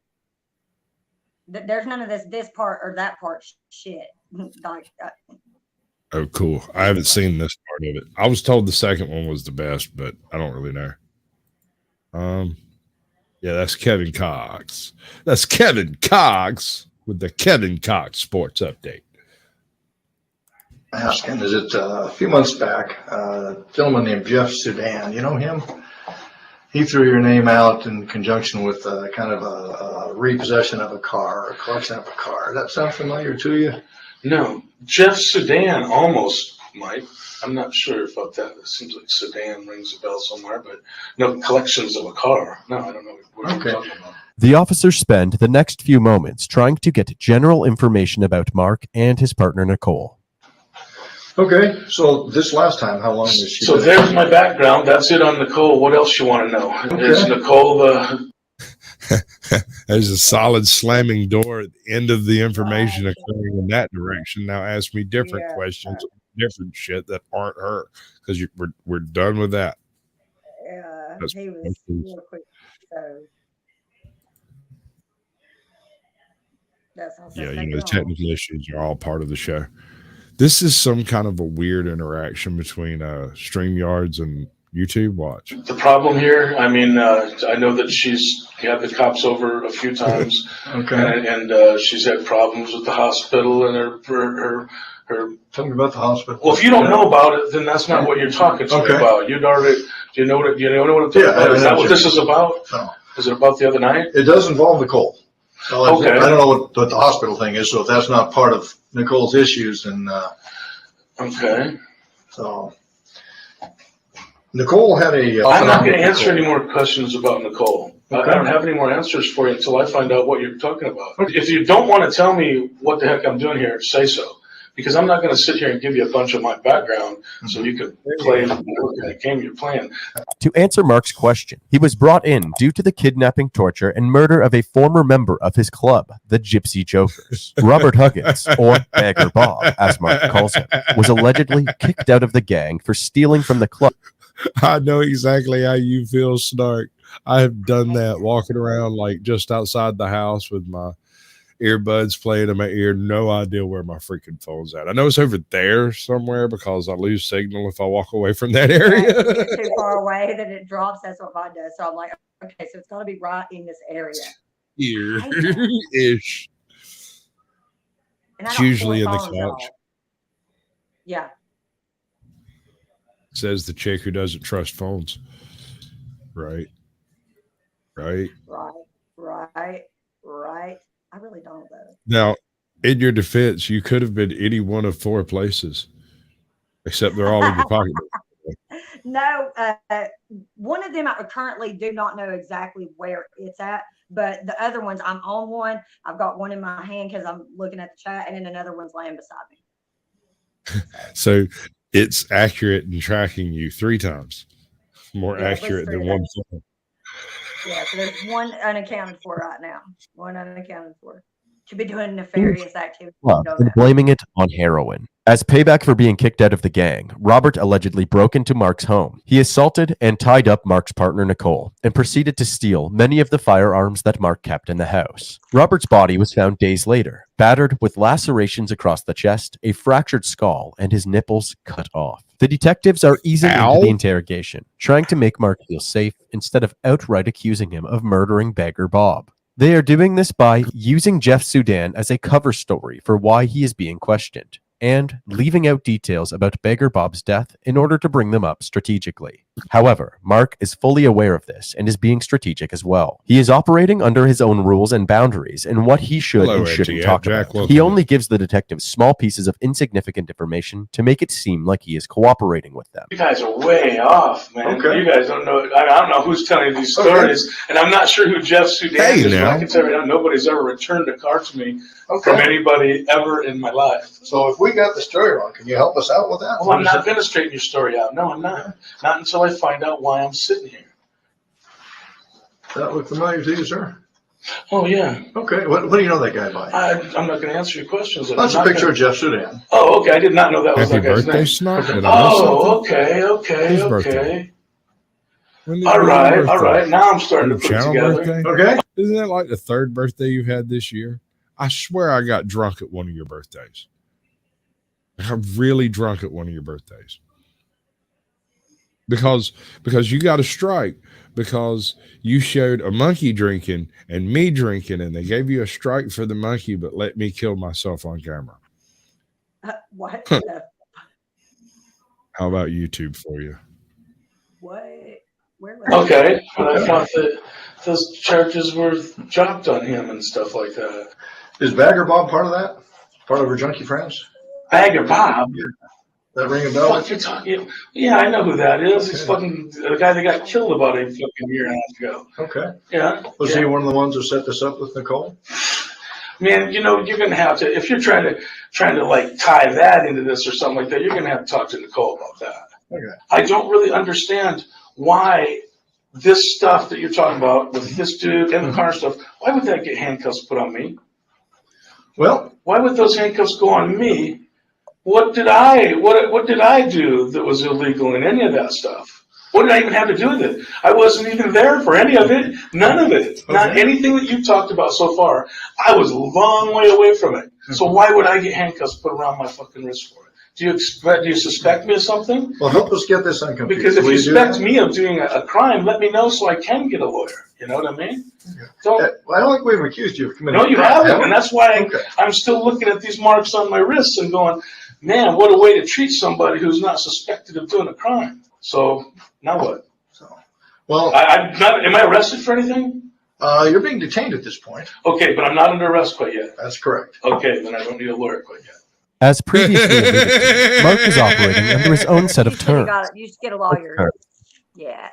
There's none of this part or that part shit. Like, Oh, cool. I haven't seen this part of it. I was told the second one was the best, but I don't really know. Yeah, that's Kevin Cox. That's Kevin Cox with the Kevin Cox Sports Update. Asking, is it a few months back, a gentleman named Jeff Sudan, you know him? He threw your name out in conjunction with kind of a repossession of a car, or a collection of a car. Does that sound familiar to you? No, Jeff Sudan almost might. I'm not sure about that. It seems like Sudan rings a bell somewhere, but no collections of a car. No, I don't know what you're talking about. The officers spend the next few moments trying to get general information about Mark and his partner, Nicole. Okay, so this last time, how long is she? So there's my background. That's it on Nicole. What else you want to know? Okay. Is Nicole the... There's a solid slamming door at the end of the information occurring in that direction. Now ask me different questions, different shit that aren't her, because we're done with that. Yeah, That's he was real quick. So that's also yeah, the technical issues are all part of the show. This is some kind of a weird interaction between StreamYards and YouTube. Watch. The problem here, I mean, I know that she's had the cops over a few times. Okay. And she's had problems with the hospital and her. Tell me about the hospital. Well, if you don't know about it, then that's not what you're talking to me about. You'd already, do you know what I'm talking about? Is that what this is about? No. Is it about the other night? It does involve Nicole. So Okay. I don't know what the hospital thing is, so if that's not part of Nicole's issues, then Okay. so Nicole had a. I'm not going to answer any more questions about Nicole. Okay. I don't have any more answers for you until I find out what you're talking about. If you don't want to tell me what the heck I'm doing here, say so. Because I'm not going to sit here and give you a bunch of my background so you can play the game you're playing. To answer Mark's question, he was brought in due to the kidnapping, torture, and murder of a former member of his club, the Gypsy Jokers. Robert Huggins, or Beggar Bob, as Mark calls him, was allegedly kicked out of the gang for stealing from the club. I know exactly how you feel, Snark. I have done that, walking around like just outside the house with my earbuds playing in my ear, no idea where my freaking phone's at. I know it's over there somewhere because I lose signal if I walk away from that area. if you get too far away, then it drops. That's what mine does. So I'm like, okay, so it's got to be right in this area. Here-ish. And I It's don't usually in pull the phones out. couch. Yeah. Says the chick who doesn't trust phones. Right. Right. I really don't though. Now, in your defense, you could have been any one of 4 places, except they're all in your pocket. No, one of them I currently do not know exactly where it's at, but the other ones, I'm on one. I've got one in my hand because I'm looking at the chat, and then another one's laying beside me. So it's accurate in tracking you 3 times more accurate than one phone. Yeah, so there's one unaccounted for right now. One unaccounted for. Could be doing nefarious activity. And blaming it on heroin. As payback for being kicked out of the gang, Robert allegedly broke into Mark's home. He assaulted and tied up Mark's partner, Nicole, and proceeded to steal many of the firearms that Mark kept in the house. Robert's body was found days later, battered with lacerations across the chest, a fractured skull, and his nipples cut off. The detectives are easing into the interrogation, trying to make Mark feel safe instead of outright accusing him of murdering Beggar Bob. They are doing this by using Jeff Sudan as a cover story for why he is being questioned, and leaving out details about Beggar Bob's death in order to bring them up strategically. However, Mark is fully aware of this and is being strategic as well. He is operating under his own rules and boundaries in what he should and shouldn't talk about. He only gives the detectives small pieces of insignificant information to make it seem like he is cooperating with them. You guys are way off, man. Okay. You guys don't know. I don't know who's telling these stories, and I'm not sure who Jeff Sudan is. But I can tell you right now, nobody's ever returned a car to me from anybody ever in my life. So if we got the story wrong, can you help us out with that? Well, I'm not going to straighten your story out. No, I'm not. Not until I find out why I'm sitting here. That look familiar to you, sir? Oh, yeah. Okay. What do you know that guy by? I'm not going to answer your questions. That's a picture of Jeff Sudan. Oh, okay. I did not know that was Happy that guy's birthday, name. Snark. Oh, okay. His birthday. All right. Now I'm starting to put it Channel together. birthday? Okay. Isn't that like the third birthday you've had this year? I swear I got drunk at one of your birthdays. I got really drunk at one of your birthdays. Because you got a strike because you showed a monkey drinking and me drinking, and they gave you a strike for the monkey, but let me kill myself on camera. What? How about YouTube for you? What? Where was Okay, but I thought that those charges were dropped on him and stuff like that. Is Bagger Bob part of that? Part of her junkie friends? Bagger Bob? That ring a bell? What you're talking? Yeah, I know who that is. He's fucking the guy that got killed about a fucking year and a half ago. Okay. Yeah. Was he one of the ones who set this up with Nicole? Man, you know, you're gonna have to, if you're trying to like tie that into this or something like that, you're gonna have to talk to Nicole about that. Okay. I don't really understand why this stuff that you're talking about with this dude and the car stuff, why would that get handcuffs put on me? Well, why would those handcuffs go on me? What did I do that was illegal in any of that stuff? What did I even have to do with it? I wasn't even there for any of it. None of it. Okay. Not anything that you've talked about so far. I was a long way away from it. So why would I get handcuffs put around my fucking wrist for it? Do you suspect me of something? Well, help us get this unconfused. Because if you suspect me of doing a crime, let me know so I can get a lawyer. You know what I mean? Well, I don't think we've accused you of committing. No, you haven't, and that's why I'm still looking at these marks on my wrists and going, man, what a way to treat somebody who's not suspected of doing a crime. So now what? Well, I'm not. Am I arrested for anything? You're being detained at this point. Okay, but I'm not under arrest quite yet. That's correct. Okay, then I don't need a lawyer quite yet. As previously alluded to, Mark is operating under his own set of terms. You should get a lawyer. Yeah.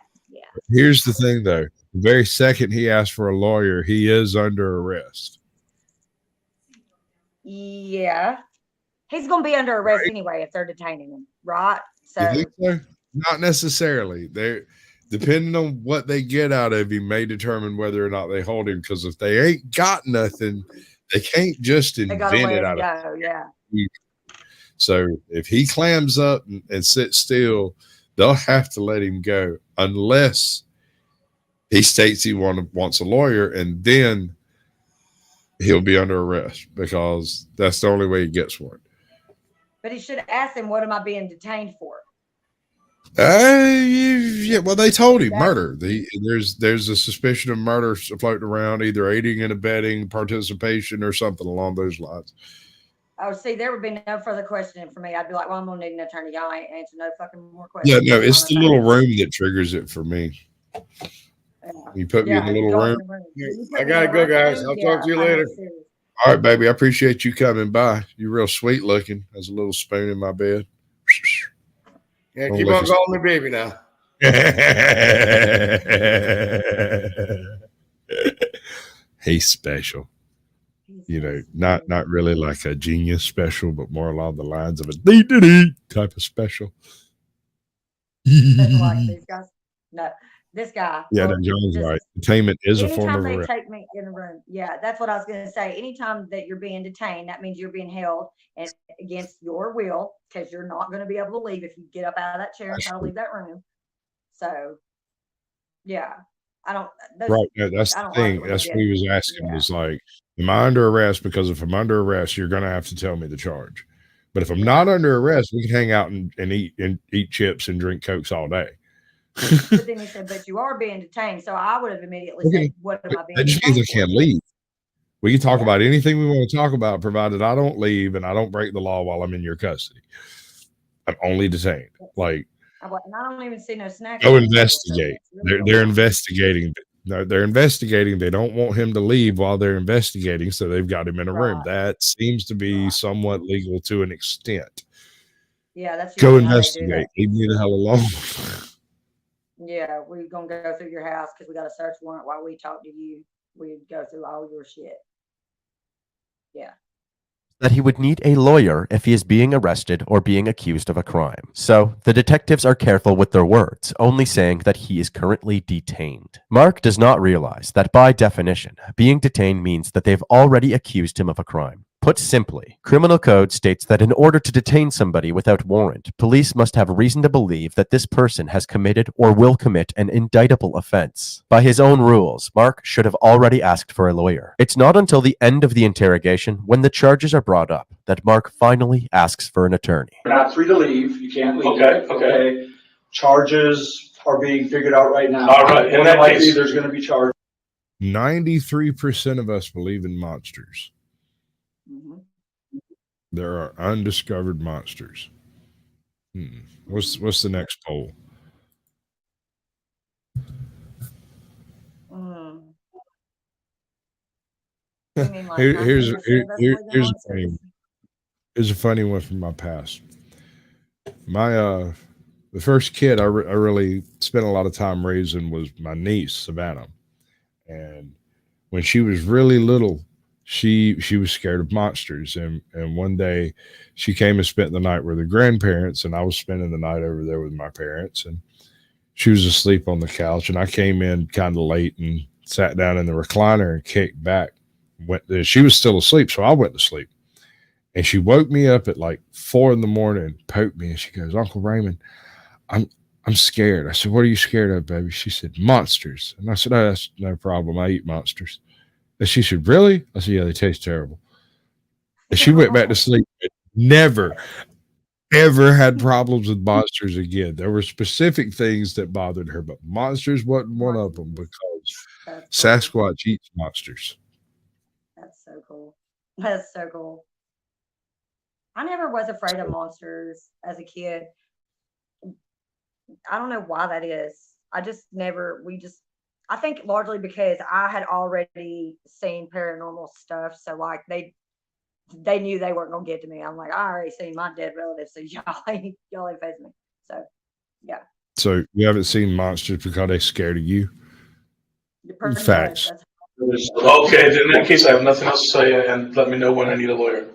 Here's the thing, though. The very second he asks for a lawyer, he is under arrest. Yeah. He's going to be under arrest anyway if they're detaining him, right? So, You think so? Not necessarily. They're depending on what they get out of him may determine whether or not they hold him. Because if they ain't got nothing, they can't just invent it out of. Yeah. So if he clams up and sits still, they'll have to let him go unless he states he wants a lawyer, and then he'll be under arrest because that's the only way he gets one. But he should ask him, what am I being detained for? Yeah, well, they told him murder. There's a suspicion of murder floating around, either aiding and abetting, participation, or something along those lines. Oh, see, there would be no further questioning for me. I'd be like, well, I'm going to need an attorney. Y'all ain't answer no fucking more questions. Yeah, no, it's the little room that triggers it for me. You put me in the little room. I got to go, guys. I'll talk to you later. All right, baby. I appreciate you coming by. You're real sweet looking. There's a little spoon in my bed. Yeah, keep on calling me baby now. He's special. You know, not really like a genius special, but more along the lines of a dee type of special. Like these guys? No, this guy. Yeah, no, John's right. Detainment is a form of Anytime arrest. they take me in a room, yeah, that's what I was going to say. Anytime that you're being detained, that means you're being held and against your will, because you're not going to be able to leave if you get up out of that chair and try to leave that room. So, yeah, I don't. Right, no, that's the thing. That's what he was asking. Was like, am I under arrest? Because if I'm under arrest, you're going to have to tell me the charge. But if I'm not under arrest, we can hang out and eat chips and drink Cokes all day. But then he said, but you are being detained. So I would have immediately said, what am I being That just means I can't leave. We can talk about anything we want to talk about, provided I don't leave and I don't break the law while I'm in your custody. I'm only detained. Like, I don't even see no snacks. Go investigate. They're investigating. No, they're investigating. They don't want him to leave while they're investigating, so they've got him in a room. That seems to be somewhat legal to an extent. Yeah, that's go investigate. Leave me the hell alone. Yeah, we're gonna go through your house because we got a search warrant while we talk to you. We'd go through all your shit. Yeah. That he would need a lawyer if he is being arrested or being accused of a crime. So the detectives are careful with their words, only saying that he is currently detained. Mark does not realize that by definition, being detained means that they've already accused him of a crime, Put simply, criminal code states that in order to detain somebody without warrant, police must have reason to believe that this person has committed or will commit an indictable offense. By his own rules, Mark should have already asked for a lawyer. It's not until the end of the interrogation, when the charges are brought up, that Mark finally asks for an attorney. You're not free to leave. You can't leave. Okay. Charges are being figured out right now. All right, in More that than likely, case- there's going to be charges. 93% of us believe in monsters. Mhm. There are undiscovered monsters. What's the next poll? Mm. You mean like Here's 90% of us believe in a funny monsters? one. Here's a funny one from my past. My the first kid I really spent a lot of time raising was my niece Savannah, and when she was really little, she was scared of monsters, and one day she came and spent the night with her grandparents, and I was spending the night over there with my parents, and she was asleep on the couch, and I came in kind of late and sat down in the recliner and kicked back. She was still asleep, so I went to sleep. And she woke me up at like 4 a.m, poked me, and she goes, "Uncle Raymond, I'm scared." I said, "What are you scared of, baby?" She said, "Monsters." And I said, "Oh, that's no problem. I eat monsters." And she said, "Really?" I said, "Yeah, they taste terrible." And she went back to sleep. Never, ever had problems with monsters again. There were specific things that bothered her, but monsters wasn't one of them, because That's cool. Sasquatch eats monsters. That's so cool. That's so cool. I never was afraid of monsters as a kid. I don't know why that is. I just never, I think largely because I had already seen paranormal stuff. So like they knew they weren't going to get to me. I'm like, I already seen my dead relatives. So y'all ain't facing me. So yeah. So you haven't seen monsters because they're scared of you? Pretty much, Facts. that's- Okay, in that case, I have nothing else to say, and let me know when I need a lawyer.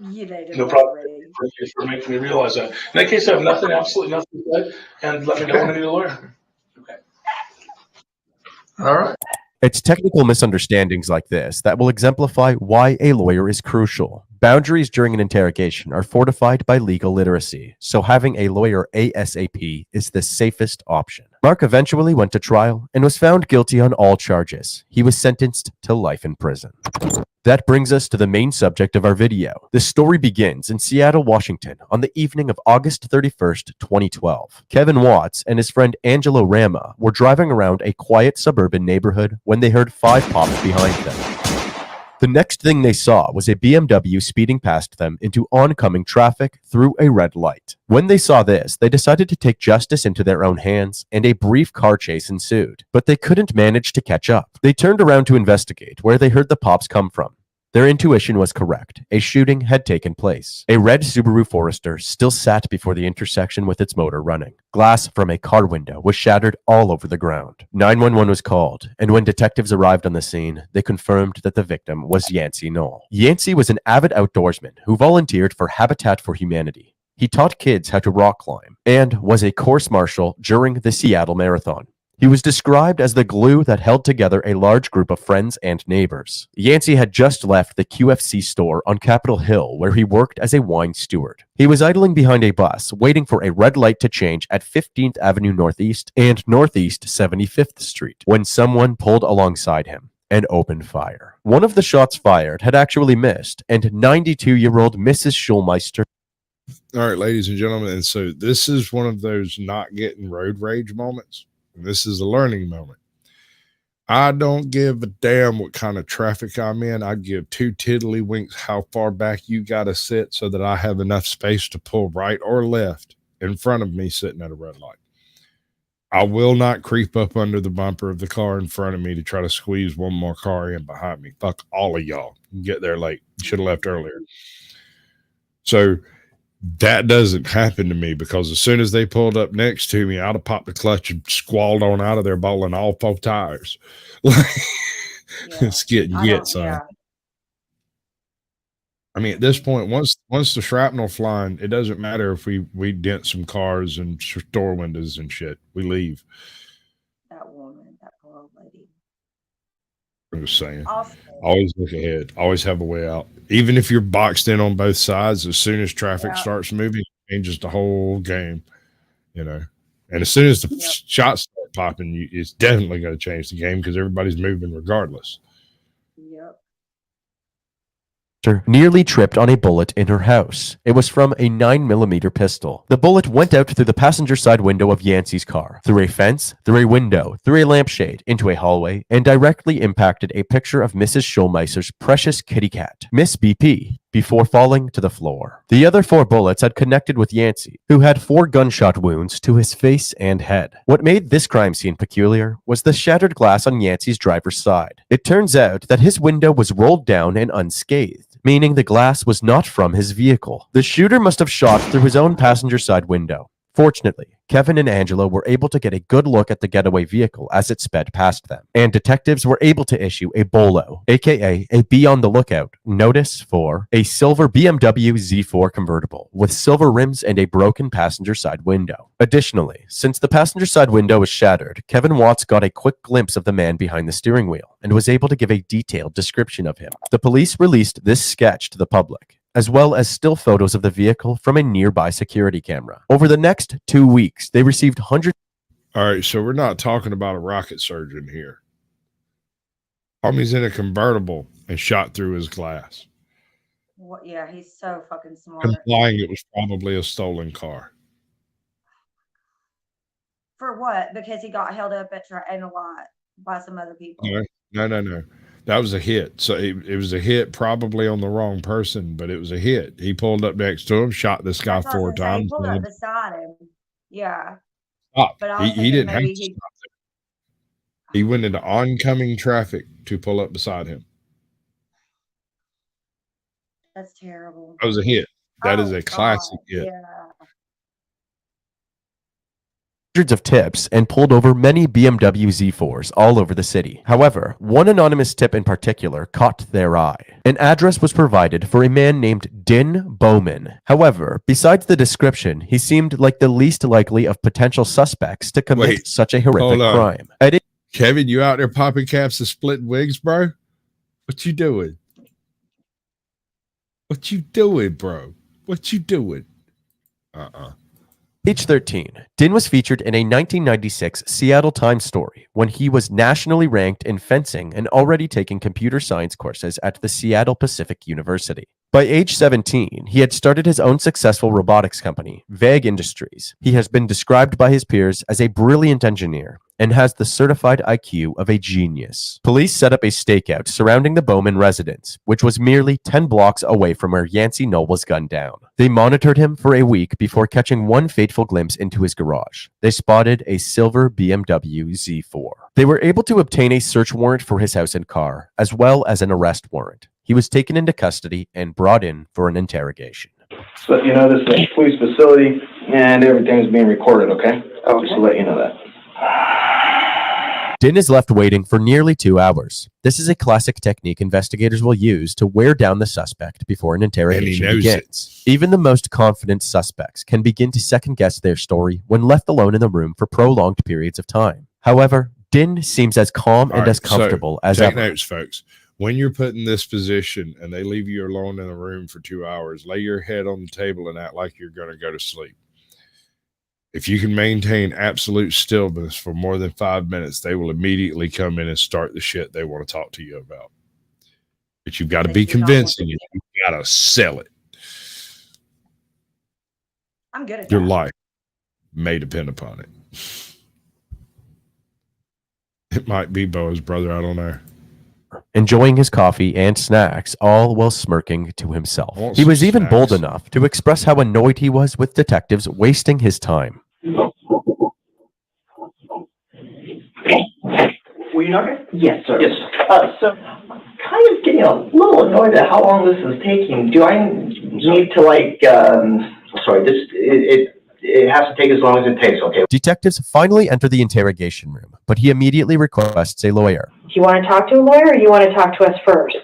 You dated No me problem. already. Thank you for making me realize that. In that case, I have absolutely nothing to say, and let me know when I need a lawyer. All right. It's technical misunderstandings like this that will exemplify why a lawyer is crucial. Boundaries during an interrogation are fortified by legal literacy, so having a lawyer ASAP is the safest option. Mark eventually went to trial and was found guilty on all charges. He was sentenced to life in prison. That brings us to the main subject of our video. The story begins in Seattle, Washington, on the evening of August 31st, 2012. Kevin Watts and his friend Angelo Rama were driving around a quiet suburban neighborhood when they heard 5 pops behind them. The next thing they saw was a BMW speeding past them into oncoming traffic through a red light. When they saw this, they decided to take justice into their own hands, and a brief car chase ensued. But they couldn't manage to catch up. They turned around to investigate where they heard the pops come from. Their intuition was correct. A shooting had taken place. A red Subaru Forester still sat before the intersection with its motor running. Glass from a car window was shattered all over the ground. 911 was called, and when detectives arrived on the scene, they confirmed that the victim was Yancey Knoll. Yancey was an avid outdoorsman who volunteered for Habitat for Humanity. He taught kids how to rock climb and was a course marshal during the Seattle Marathon. He was described as the glue that held together a large group of friends and neighbors. Yancey had just left the QFC store on Capitol Hill, where he worked as a wine steward. He was idling behind a bus, waiting for a red light to change at 15th Avenue Northeast and Northeast 75th Street, when someone pulled alongside him and opened fire. One of the shots fired had actually missed, and 92-year-old Mrs. Schulmeister. All right, ladies and gentlemen, and so this is one of those not getting road rage moments. This is a learning moment. I don't give a damn what kind of traffic I'm in. I give 2 tiddlywinks how far back you got to sit so that I have enough space to pull right or left in front of me sitting at a red light. I will not creep up under the bumper of the car in front of me to try to squeeze one more car in behind me. Fuck all of y'all. You get there late. You should have left earlier. So that doesn't happen to me, because as soon as they pulled up next to me, I'd have popped the clutch and squalled on out of there, bowling all 4 tires. It's getting son. Yeah. I mean, at this point, once the shrapnel flying, it doesn't matter if we dent some cars and store windows and shit. We leave. That woman, that poor old lady. I'm just saying. Also, Always look ahead. Always have a way out. Even if you're boxed in on both sides, as soon as traffic Yeah. starts moving, it changes the whole game, you know. And as soon as the shots start popping, it's definitely going to change the game because everybody's moving regardless. yep. Nearly tripped on a bullet in her house. It was from a 9mm pistol. The bullet went out through the passenger side window of Yancey's car, through a fence, through a window, through a lampshade, into a hallway, and directly impacted a picture of Mrs. Schulmeister's precious kitty cat, Miss BP, before falling to the floor. The other 4 bullets had connected with Yancey, who had 4 gunshot wounds to his face and head. What made this crime scene peculiar was the shattered glass on Yancey's driver's side. It turns out that his window was rolled down and unscathed, meaning the glass was not from his vehicle. The shooter must have shot through his own passenger side window. Fortunately, Kevin and Angela were able to get a good look at the getaway vehicle as it sped past them, and detectives were able to issue a BOLO, aka a be on the lookout, notice for a silver BMW Z4 convertible with silver rims and a broken passenger side window. Additionally, since the passenger side window was shattered, Kevin Watts got a quick glimpse of the man behind the steering wheel and was able to give a detailed description of him. The police released this sketch to the public, as well as still photos of the vehicle from a nearby security camera. Over the next 2 weeks, they received hundreds. All right, so we're not talking about a rocket surgeon here. Homie's in a convertible and shot through his glass, What, yeah, he's so fucking smart. implying it was probably a stolen car. For what? Because he got held up in a lot by some other people. No. That was a hit. So it was a hit probably on the wrong person, but it was a hit. He pulled up next to him, shot this guy That's what I 4 was gonna say, times. pulled up beside him. Yeah. Stop. But I was He thinking didn't have maybe to he. stop there. He went into oncoming traffic to pull up beside him. That's terrible. That was a hit. That is Oh, a classic God, hit. Yeah. Of tips and pulled over many BMW Z4s all over the city. However, one anonymous tip in particular caught their eye. An address was provided for a man named Dinh Bowman. However, besides the description, he seemed like the least likely of potential suspects to commit such a horrific crime. Kevin, you out there popping caps and splitting wigs, bro? What you doing? What you doing, bro? What you doing? Age 13, Dinh was featured in a 1996 Seattle Times story when he was nationally ranked in fencing and already taking computer science courses at the Seattle Pacific University. By age 17, he had started his own successful robotics company, Vague Industries. He has been described by his peers as a brilliant engineer and has the certified IQ of a genius. Police set up a stakeout surrounding the Bowman residence, which was merely 10 blocks away from where Yancey Knoll was gunned down. They monitored him for a week before catching one fateful glimpse into his garage. They spotted a silver BMW Z4. They were able to obtain a search warrant for his house and car, as well as an arrest warrant. He was taken into custody and brought in for an interrogation. So you know this is a police facility and everything's being recorded, okay? I'll just let you know that. Dinh is left waiting for nearly 2 hours. This is a classic technique investigators will use to wear down the suspect before an interrogation begins. Even the most confident suspects can begin to second-guess their story when left alone in the room for prolonged periods of time. However, Dinh seems as calm and as comfortable as take ever. Notes, folks. When you're put in this position and they leave you alone in a room for 2 hours, lay your head on the table and act like you're going to go to sleep. If you can maintain absolute stillness for more than 5 minutes, they will immediately come in and start the shit they want to talk to you about. But you've got to be convincing. You've got to sell it. I'm good at Your that. life may depend upon it. It might be Bo's brother. I don't know. Enjoying his coffee and snacks, all while smirking to himself. I want He was some even bold snacks. enough to express how annoyed he was with detectives wasting his time. Were you knocking? Yes, sir. Yes. So, kind of getting a little annoyed at how long this is taking. Do I need to it has to take as long as it takes, okay? Detectives finally enter the interrogation room, but he immediately requests a lawyer. Do you want to talk to a lawyer or you want to talk to us first?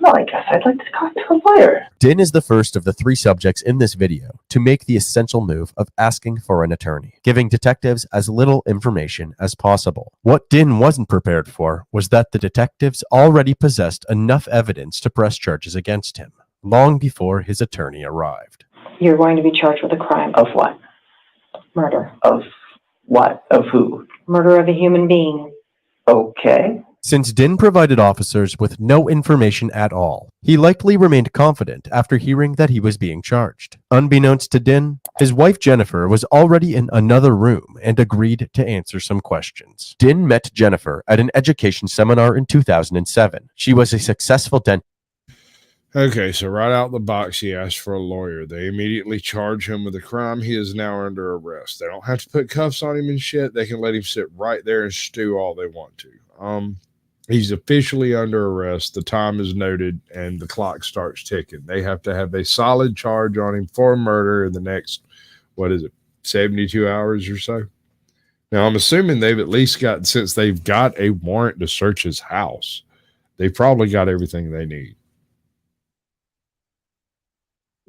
Well, I guess I'd like to talk to a lawyer. Dinh is the first of the 3 subjects in this video to make the essential move of asking for an attorney, giving detectives as little information as possible. What Dinh wasn't prepared for was that the detectives already possessed enough evidence to press charges against him, long before his attorney arrived. You're going to be charged with a crime. Of what? Murder. Of what? Of who? Murder of a human being. Okay. Since Dinh provided officers with no information at all, he likely remained confident after hearing that he was being charged. Unbeknownst to Dinh, his wife Jennifer was already in another room and agreed to answer some questions. Dinh met Jennifer at an education seminar in 2007. She was a successful dentist. Okay, so right out the box, he asked for a lawyer. They immediately charge him with a crime. He is now under arrest. They don't have to put cuffs on him and shit. They can let him sit right there and stew all they want to. He's officially under arrest. The time is noted, and the clock starts ticking. They have to have a solid charge on him for murder in the next, 72 hours or so? Now, I'm assuming they've at least got, since they've got a warrant to search his house, they've probably got everything they need.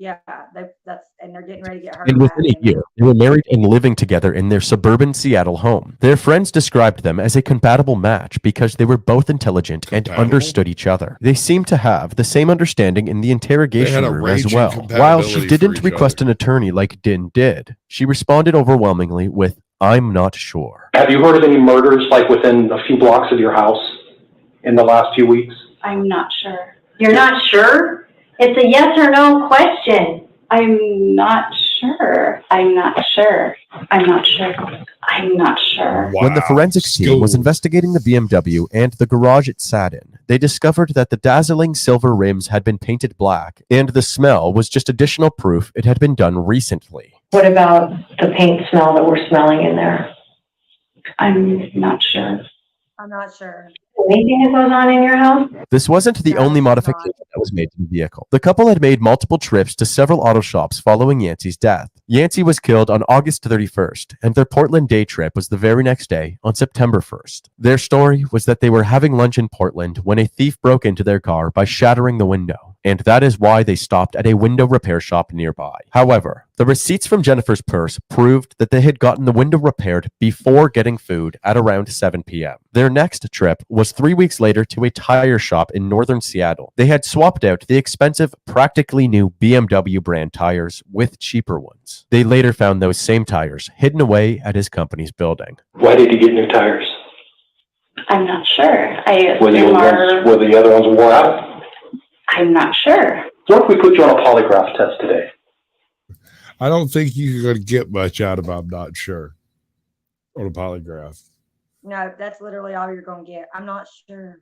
Yeah, and they're getting ready to get her. And within a year, they were married and living together in their suburban Seattle home. Their friends described them as a compatible match because they were both intelligent and understood each other. They seemed to have the same understanding in the interrogation room as well. While she didn't request an attorney like Dinh did, she responded overwhelmingly with, "I'm not sure." Have you heard of any murders like within a few blocks of your house in the last few weeks? I'm not sure. You're not sure? It's a yes or no question. I'm not sure. I'm not sure. I'm not sure. I'm not sure. When the forensics team was investigating the BMW and the garage it sat in, they discovered that the dazzling silver rims had been painted black, and the smell was just additional proof it had been done recently. What about the paint smell that we're smelling in there? I'm not sure. I'm not sure. Anything that goes on in your house? This wasn't the only modification that was made to the vehicle. The couple had made multiple trips to several auto shops following Yancey's death. Yancey was killed on August 31st, and their Portland day trip was the very next day on September 1st. Their story was that they were having lunch in Portland when a thief broke into their car by shattering the window, and that is why they stopped at a window repair shop nearby. However, the receipts from Jennifer's purse proved that they had gotten the window repaired before getting food at around 7 p.m. Their next trip was 3 weeks later to a tire shop in northern Seattle. They had swapped out the expensive, practically new BMW brand tires with cheaper ones. They later found those same tires hidden away at his company's building. Why did you get new tires? I'm not sure. Were the other ones wore out? I'm not sure. What if we put you on a polygraph test today? I don't think you're going to get much out of I'm not sure on a polygraph. No, that's literally all you're going to get. I'm not sure.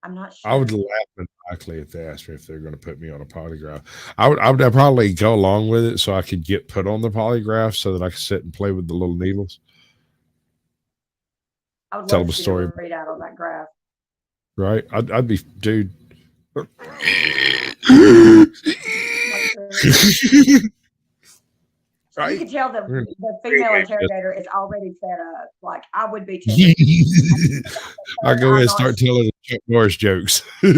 I'm not sure. I would laugh maniacally if they asked me if they're going to put me on a polygraph. I would probably go along with it so I could get put on the polygraph so that I could sit and play with the little needles. I would tell love them a to story. read out on that graph. Right? I'd be, dude. Right. You can tell the female interrogator is already set up. Like, I would be too. I go ahead and start telling Chuck Norris jokes. I'm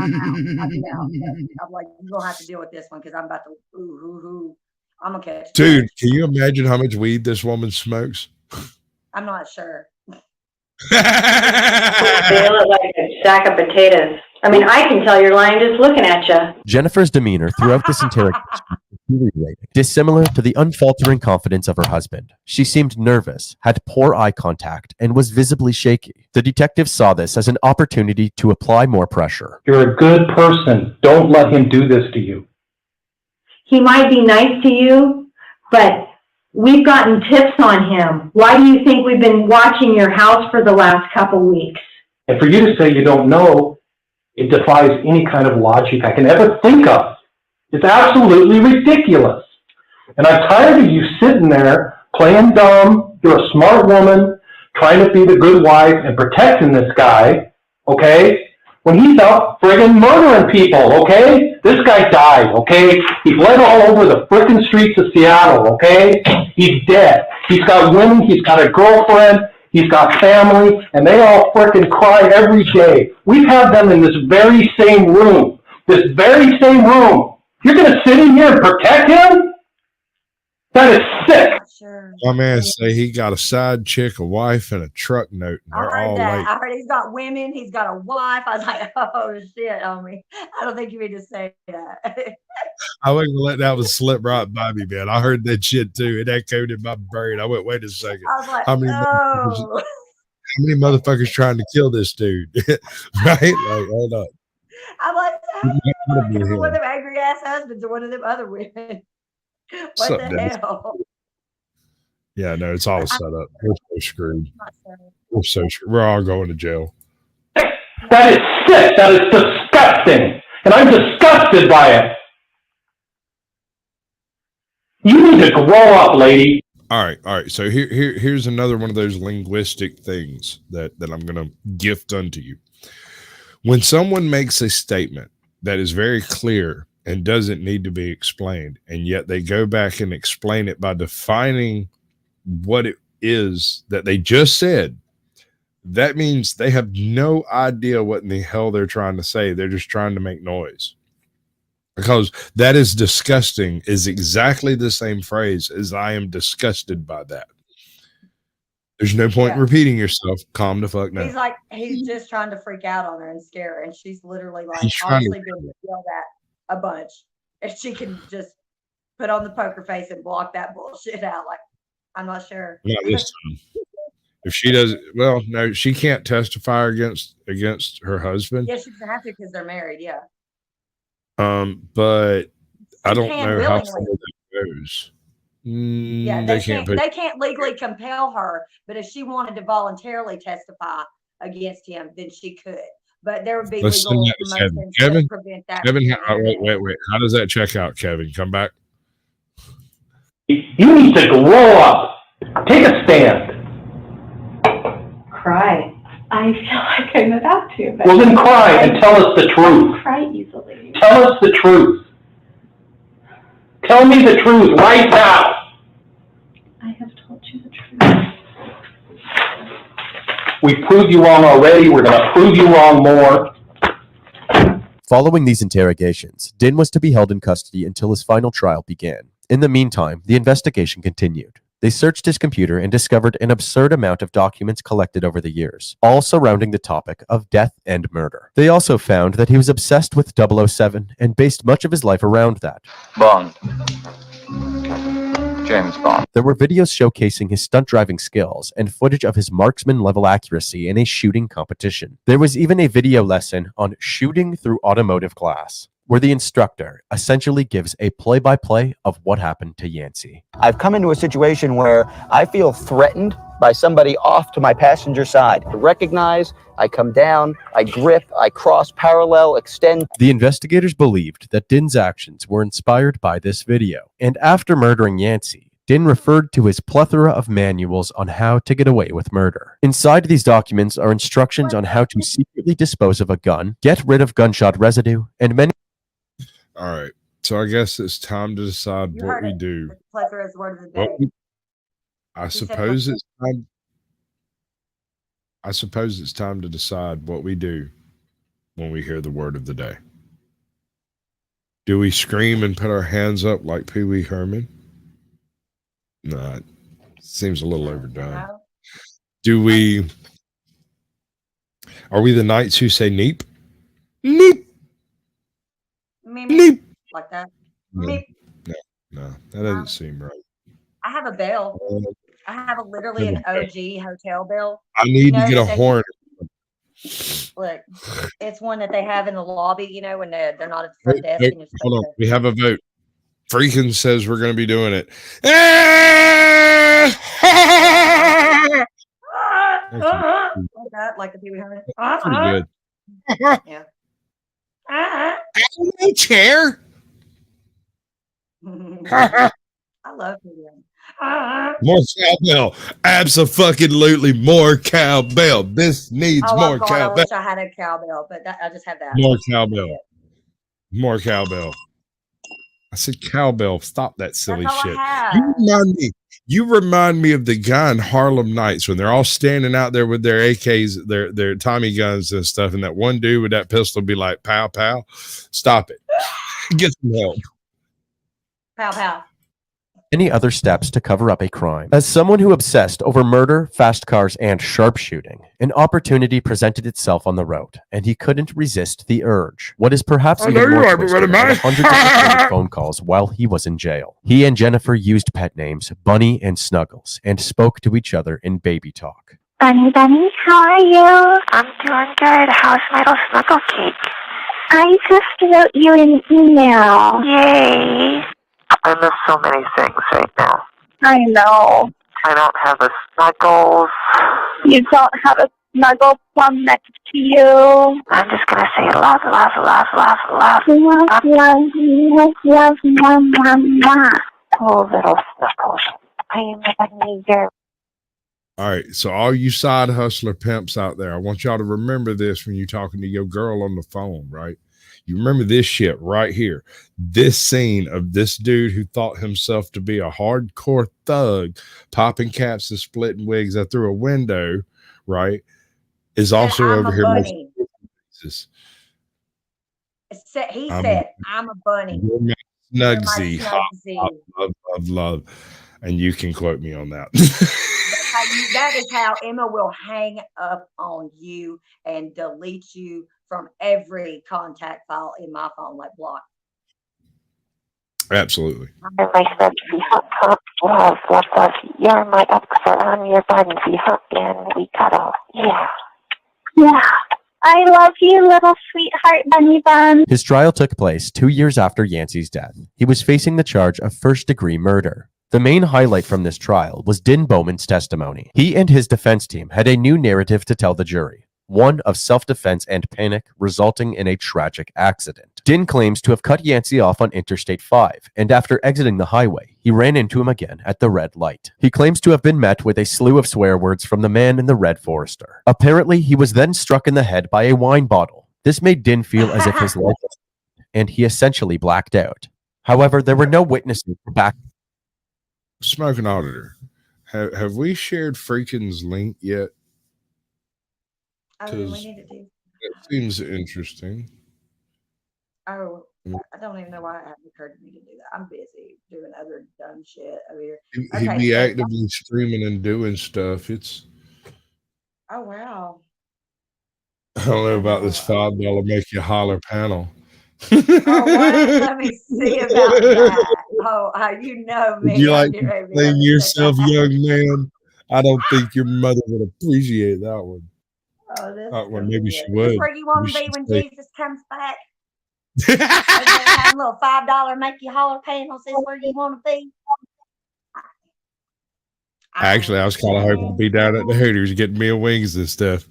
out. I'm like, you're going to have to deal with this one because I'm about to, I'm going to catch. Dude, can you imagine how much weed this woman smokes? I'm not sure. They look like a sack of potatoes. I mean, I can tell you're lying just looking at you. Jennifer's demeanor throughout this interrogation was dissimilar to the unfaltering confidence of her husband. She seemed nervous, had poor eye contact, and was visibly shaky. The detective saw this as an opportunity to apply more pressure. You're a good person. Don't let him do this to you. He might be nice to you, but we've gotten tips on him. Why do you think we've been watching your house for the last couple weeks? And for you to say you don't know, it defies any kind of logic I can ever think of. It's absolutely ridiculous. And I'm tired of you sitting there playing dumb. You're a smart woman trying to be the good wife and protecting this guy, okay? When he's out friggin' murdering people, okay? This guy died, okay? He bled all over the frickin' streets of Seattle, okay? He's dead. He's got women. He's got a girlfriend. He's got family, and they all frickin' cry every day. We've had them in this very same room. This very same room. You're gonna sit in here and protect him? That is sick. My man say he got a side chick, a wife, and a truck note, and I they're heard all that. late. I heard he's got women. He's got a wife. I was like, oh shit, homie. I don't think you mean to say that. I wasn't gonna let that one slip right by me, man. I heard that shit too. It echoed in my brain. I went, wait a second. I was like, How many oh. motherfuckers trying to kill this dude? Right? Like, hold up. I'm like, It gotta be one of him. them angry ass husbands or one of them other women. What What's up, the Dennis? hell? Yeah, no, it's all set up. We're so screwed. We're so screwed. We're all going to jail. That is sick. That is disgusting. And I'm disgusted by it. You need to grow up, lady. All right. So here's another one of those linguistic things that I'm gonna gift unto you. When someone makes a statement that is very clear and doesn't need to be explained, and yet they go back and explain it by defining what it is that they just said, that means they have no idea what in the hell they're trying to say. They're just trying to make noise. Because that is disgusting is exactly the same phrase as I am disgusted by that. There's no point in repeating yourself. Calm the fuck down. He's like, he's just trying to freak out on her and scare her. And she's literally like, He's trying to- obviously been yelled at a bunch. If she can just put on the poker face and block that bullshit out. Like, I'm not sure. Not this time. If she does, well, no, she can't testify against her husband. Yeah, she doesn't have to because they're married. Yeah. But I don't can know how willingly. far that goes. Yeah, They can't put. they can't legally compel her, but if she wanted to voluntarily testify against him, then she could. But there would be Let's send legal that to Kevin. motions Kevin, to prevent that. Kevin, from happening. wait. How does that check out, Kevin? Come back. You need to grow up. Take a stand. Cry. I feel like I'm about to. But Well, then cry and tell us the I truth. cry easily. Tell us the truth. Tell me the truth right now. I have told you the truth. We proved you wrong already. We're going to prove you wrong more. Following these interrogations, Dinh was to be held in custody until his final trial began. In the meantime, the investigation continued. They searched his computer and discovered an absurd amount of documents collected over the years, all surrounding the topic of death and murder. They also found that he was obsessed with 007 and based much of his life around that. Bond. James Bond. There were videos showcasing his stunt driving skills and footage of his marksman level accuracy in a shooting competition. There was even a video lesson on shooting through automotive glass, where the instructor essentially gives a play-by-play of what happened to Yancey. I've come into a situation where I feel threatened by somebody off to my passenger side. I recognize, I come down, I grip, I cross parallel, extend. The investigators believed that Dinh's actions were inspired by this video, and after murdering Yancey, Dinh referred to his plethora of manuals on how to get away with murder. Inside these documents are instructions on how to secretly dispose of a gun, get rid of gunshot residue, and many. All right. So I guess it's time to decide what we do. Plethora is the word of the day. I suppose it's time. I suppose it's time to decide what we do when we hear the word of the day. Do we scream and put our hands up like Pee Wee Herman? No, it seems a little overdone. Do we? Are we the knights who say "neep"? Neep. Meep. Like that. Meep. No, that doesn't seem right. I have a bell. I have literally an OG hotel bell. I need to get a horn. Look, it's one that they have in the lobby, you know, when they're not at the front desk. And you're Hold on. supposed We have a vote. Freaking says we're going to be doing it. like that, like the Pee Wee Herman. Pretty good. Yeah. No chair. I love Pee Wee Herman. More cowbell. Absolutely more cowbell. This needs more I cowbell. wish I had a cowbell, but I just have that. More cowbell. More cowbell. I said cowbell. Stop that silly all I shit. had. You remind me of the guy in Harlem Nights when they're all standing out there with their AKs, their Tommy guns and stuff, and that one dude with that pistol be like, "Pow, pow." Stop it. Get some help. Pow, pow. Any other steps to cover up a crime. As someone who obsessed over murder, fast cars, and sharpshooting, an opportunity presented itself on the road, and he couldn't resist the urge. What is perhaps even more twisted are the hundreds of recorded phone calls while he was in jail. He and Jennifer used pet names Bunny and Snuggles and spoke to each other in baby talk. Bunny, Bunny, how are you? I'm doing good. How's little Snuggle Cake? I just wrote you an email. Yay. I miss so many things right now. I know. I don't have a Snuggles. You don't have a Snuggle plum next to you. I'm just going to say love, love, love, love, love. Love, love, love, love, mwah, mwah, mwah. Oh, little Snuggles. I need your... All right, so all you side hustler pimps out there, I want y'all to remember this when you're talking to your girl on the phone, right? You remember this shit right here. This scene of this dude who thought himself to be a hardcore thug, popping caps and splitting wigs out through a window, right, is also over here. Bunny. He said, I'm a bunny. You're my Snugsy. Love. And you can quote me on that. That is how Emma will hang up on you and delete you from every contact file in my phone, like block. Absolutely. You're my Snugsy hug, love, love, love. You're my upper, I'm your bunsy hug, and we cuddle. Yeah. Yeah. I love you, little sweetheart bunny bun. His trial took place 2 years after Yancey's death. He was facing the charge of first-degree murder. The main highlight from this trial was Dinh Bowman's testimony. He and his defense team had a new narrative to tell the jury, one of self-defense and panic resulting in a tragic accident. Dinh claims to have cut Yancey off on Interstate 5, and after exiting the highway, he ran into him again at the red light. He claims to have been met with a slew of swear words from the man in the red Forester. Apparently, he was then struck in the head by a wine bottle. This made Dinh feel as if his life was over, and he essentially blacked out. However, there were no witnesses to back. Smoking Auditor, have we shared Freakin's link yet? Oh, we need to do. It seems interesting. Oh, I don't even know why it hasn't occurred to me to do that. I'm busy doing other dumb shit over here. He'd be actively streaming and doing stuff. It's. Oh wow. I don't know about this $5 make you holler panel. Oh, well, let me see about that. Oh, you know me. Would you like to claim yourself, young man? I don't think your mother would appreciate that one. Oh, this well, maybe she would. This is where you want to be when Jesus comes back. Have little $5 make you holler panels is where you want to be. Actually, I was kind of hoping to be down at the Hooters getting me a wings and stuff.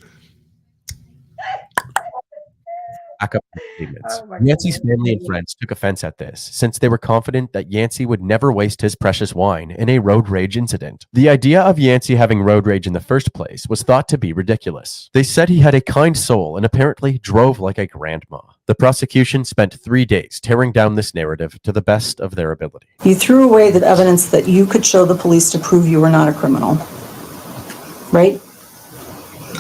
Backup statements. Yancey's family and friends took offense at this, since they were confident that Yancey would never waste his precious wine in a road rage incident. The idea of Yancey having road rage in the first place was thought to be ridiculous. They said he had a kind soul and apparently drove like a grandma. The prosecution spent 3 days tearing down this narrative to the best of their ability. You threw away the evidence that you could show the police to prove you were not a criminal, right?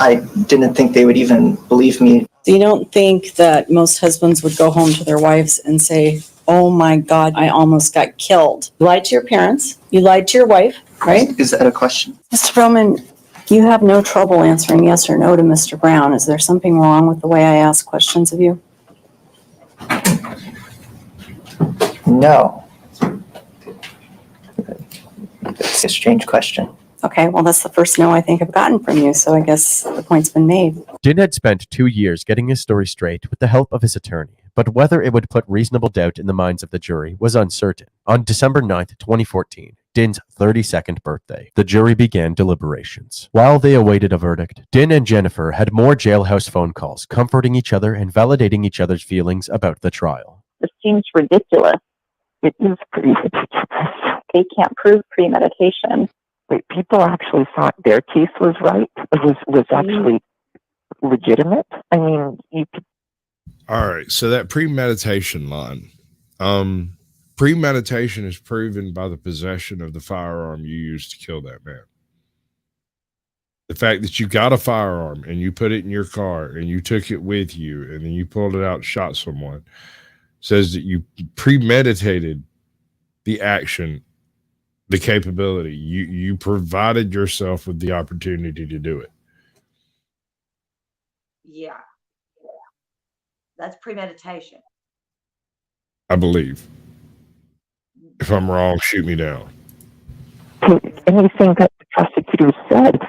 I didn't think they would even believe me. So you don't think that most husbands would go home to their wives and say, oh my God, I almost got killed. You lied to your parents. You lied to your wife, right? Is that a question? Mr. Bowman, you have no trouble answering yes or no to Mr. Brown. Is there something wrong with the way I ask questions of you? No. It's a strange question. Okay, well, that's the first no I think I've gotten from you, so I guess the point's been made. Dinh had spent 2 years getting his story straight with the help of his attorney, but whether it would put reasonable doubt in the minds of the jury was uncertain. On December 9th, 2014, Dinh's 32nd birthday, the jury began deliberations. While they awaited a verdict, Dinh and Jennifer had more jailhouse phone calls, comforting each other and validating each other's feelings about the trial. This seems ridiculous. It is pretty ridiculous. They can't prove premeditation. Wait, people actually thought their case was right? Was actually legitimate? I mean, you could... All right, so that premeditation line, Premeditation is proven by the possession of the firearm you used to kill that man. The fact that you got a firearm and you put it in your car and you took it with you and then you pulled it out and shot someone says that you premeditated the action, the capability. You provided yourself with the opportunity to do it. Yeah. That's premeditation. I believe. If I'm wrong, shoot me down. Anything that the prosecutor said,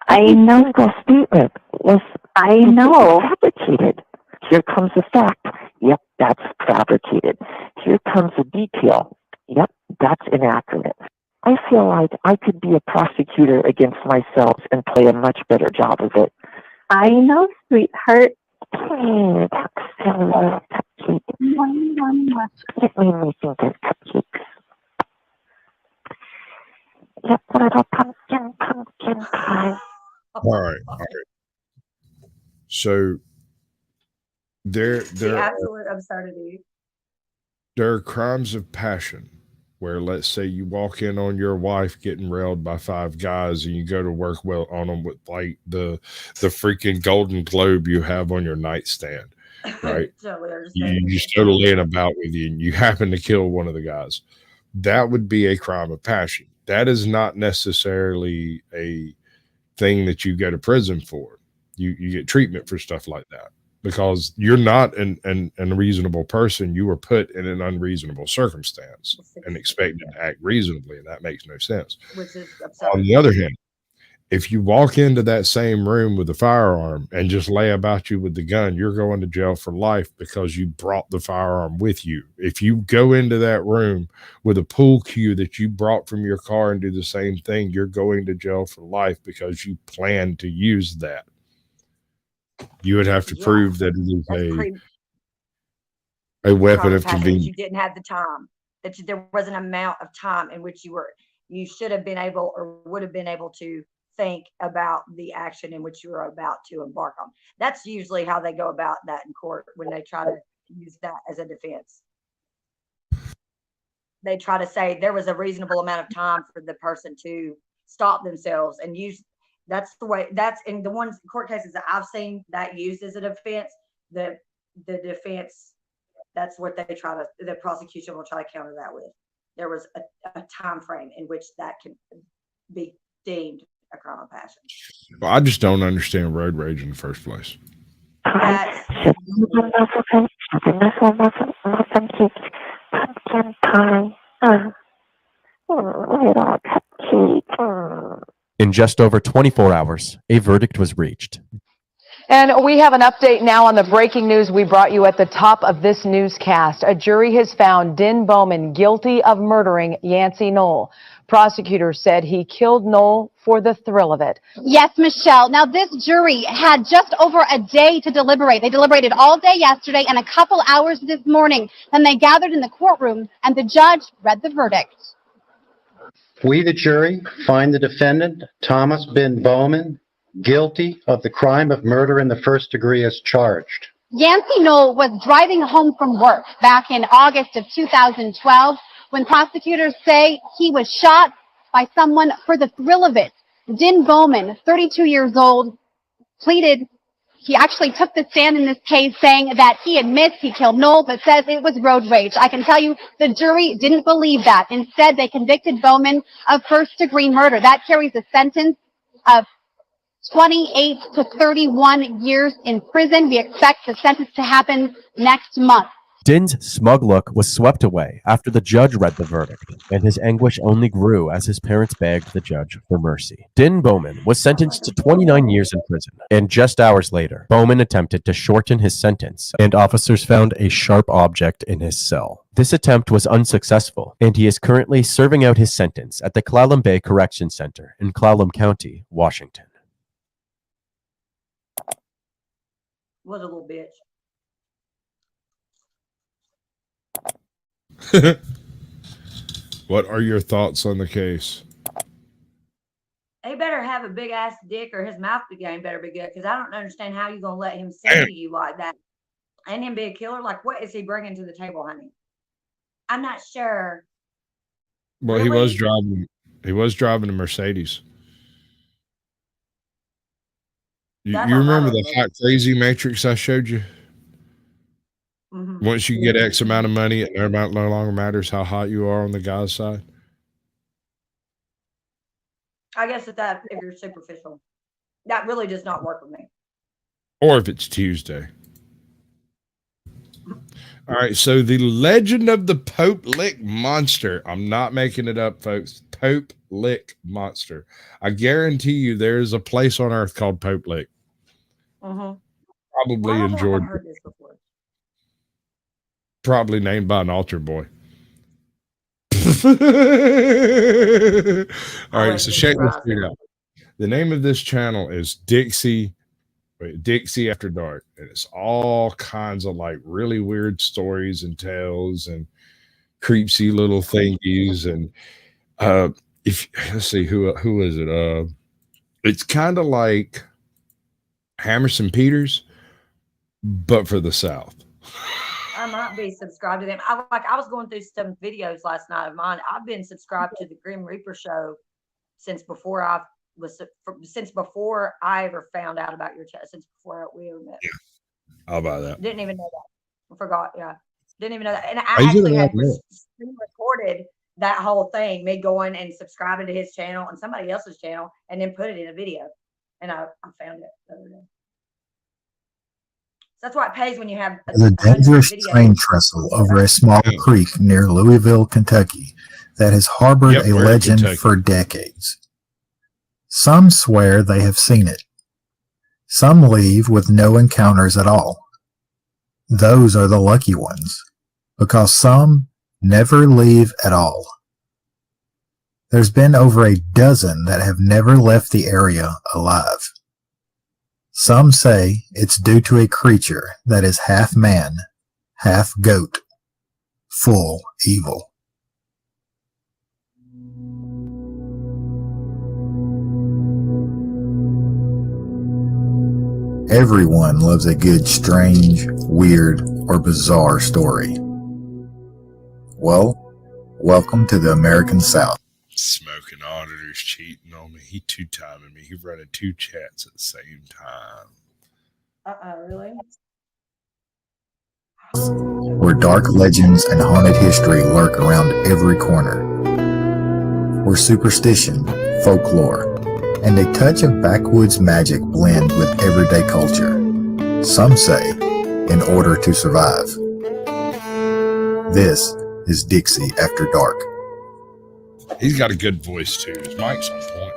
I know the statement was, I know, fabricated. Here comes the fact. Yep, that's fabricated. Here comes a detail. Yep, that's inaccurate. I feel like I could be a prosecutor against myself and play a much better job of it. I know, sweetheart. Hey, that's so little cupcake. It made me think of cupcakes. Yep, little pumpkin pie. All right. So there The are absolute absurdity. crimes of passion where, let's say, you walk in on your wife getting railed by 5 guys and you go to work on them with like the freaking Golden Globe you have on your nightstand, right? You start laying about with you and you happen to kill one of the guys. That would be a crime of passion. That is not necessarily a thing that you go to prison for. You get treatment for stuff like that because you're not an unreasonable person. You were put in an unreasonable circumstance and expected to act reasonably, and that makes no sense. Which is absurd. On the other hand, if you walk into that same room with a firearm and just lay about you with the gun, you're going to jail for life because you brought the firearm with you. If you go into that room with a pool cue that you brought from your car and do the same thing, you're going to jail for life because you plan to use that. You would have to prove that it is a weapon of convenience. You didn't have the time, that there was an amount of time in which you should have been able or would have been able to think about the action in which you were about to embark on. That's usually how they go about that in court when they try to use that as a defense. They try to say there was a reasonable amount of time for the person to stop themselves and use. That's the way. That's in the ones court cases that I've seen that used as a defense. The defense. That's what they try to. The prosecution will try to counter that with. There was a time frame in which that can be deemed a crime of passion. Well, I just don't understand road rage in the first place. In just over 24 hours, a verdict was reached. And we have an update now on the breaking news we brought you at the top of this newscast. A jury has found Dinh Bowman guilty of murdering Yancey Knoll. Prosecutors said he killed Knoll for the thrill of it. Yes, Michelle. Now, this jury had just over a day to deliberate. They deliberated all day yesterday and a couple hours this morning. Then they gathered in the courtroom and the judge read the verdict. We, the jury, find the defendant, Thomas Dinh Bowman, guilty of the crime of murder in the first degree as charged. Yancey Knoll was driving home from work back in August of 2012 when prosecutors say he was shot by someone for the thrill of it. Dinh Bowman, 32 years old, pleaded. He actually took the stand in this case saying that he admits he killed Knoll, but says it was road rage. I can tell you the jury didn't believe that. Instead, they convicted Bowman of first-degree murder. That carries a sentence of 28 to 31 years in prison. We expect the sentence to happen next month. Dinh's smug look was swept away after the judge read the verdict, and his anguish only grew as his parents begged the judge for mercy. Dinh Bowman was sentenced to 29 years in prison, and just hours later, Bowman attempted to shorten his sentence, and officers found a sharp object in his cell. This attempt was unsuccessful, and he is currently serving out his sentence at the Clallam Bay Correction Center in Clallam County, Washington. What a little bitch. What are your thoughts on the case? He better have a big ass dick or his mouth game better be good, because I don't understand how you're gonna let him say to you like that and him be a killer. Like, what is he bringing to the table, honey? I'm not sure. Well, he was driving a Mercedes. You remember the hot crazy matrix I showed you? Mm-hmm. Once you get X amount of money, it no longer matters how hot you are on the guy's side. I guess if you're superficial, that really does not work with me. Or if it's Tuesday. All right, so the legend of the Pope Lick monster. I'm not making it up, folks. Pope Lick monster. I guarantee you there is a place on earth called Pope Lick. Mm-hmm. Probably in Georgia. I've heard this before. Probably named by an altar boy. All right, so check this thing out. The name of this channel is Dixie After Dark, and it's all kinds of like really weird stories and tales and creepsy little thingies. And if let's see who is it? It's kind of like Hammerson Peters, but for the South. I might be subscribed to them. I was going through some videos last night of mine. I've been subscribed to the Grim Reaper show since before I ever found out about your chat. Since before we ever met. Yeah, I'll buy that. Didn't even know that. I forgot. Yeah, didn't even know that. And I you actually had gonna recorded that whole thing, me going and subscribing to his channel and somebody else's channel, and then put it in a video. And I found it the other day. That's why it pays when you have a dangerous train trestle over a small creek near Louisville, Kentucky, that has harbored a legend for decades. Some swear they have seen it. Some leave with no encounters at all. Those are the lucky ones, because some never leave at all. There's been over a dozen that have never left the area alive. Some say it's due to a creature that is half man, half goat, full evil. Everyone loves a good, strange, weird, or bizarre story. Well, welcome to the American South. Smoking auditors cheating on me. He two-timing me. He running two chats at the same time. Really? Where dark legends and haunted history lurk around every corner. Where superstition, folklore, and a touch of backwoods magic blend with everyday culture. Some say, in order to survive. This is Dixie After Dark. He's got a good voice too. His mic's on point.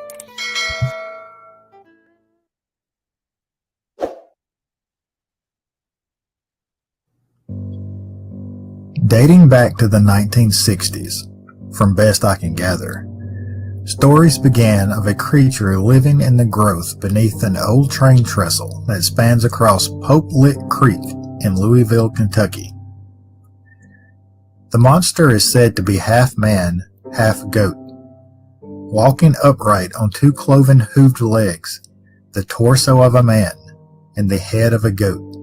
Dating back to the 1960s, from best I can gather, stories began of a creature living in the growth beneath an old train trestle that spans across Pope Lick Creek in Louisville, Kentucky. The monster is said to be half man, half goat, walking upright on two cloven hooved legs, the torso of a man, and the head of a goat.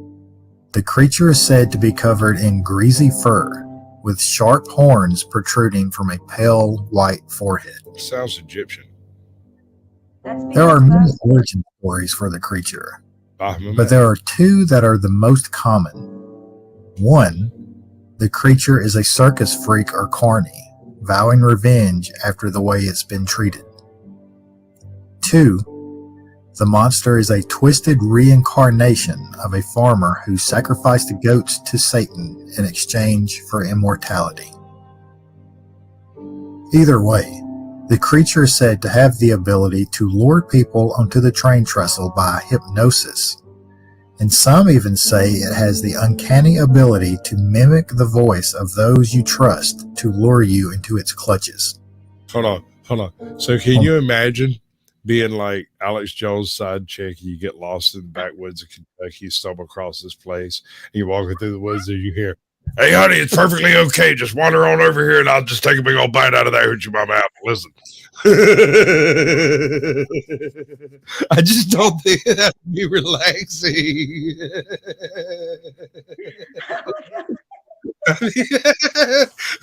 The creature is said to be covered in greasy fur, with sharp horns protruding from a pale white forehead. Sounds Egyptian. There are many origin stories for the creature, but there are two that are the most common. One, the creature is a circus freak or carnie, vowing revenge after the way it's been treated. Two, the monster is a twisted reincarnation of a farmer who sacrificed goats to Satan in exchange for immortality. Either way, the creature is said to have the ability to lure people onto the train trestle by hypnosis, and some even say it has the uncanny ability to mimic the voice of those you trust to lure you into its clutches. Hold on. So can you imagine being like Alex Jones' side chick? You get lost in the backwoods of Kentucky, you stumble across this place, and you're walking through the woods and you hear, "Hey, honey, it's perfectly okay. Just wander on over here and I'll just take a big old bite out of that hoochie mama apple. Listen." I just don't think that would be relaxing.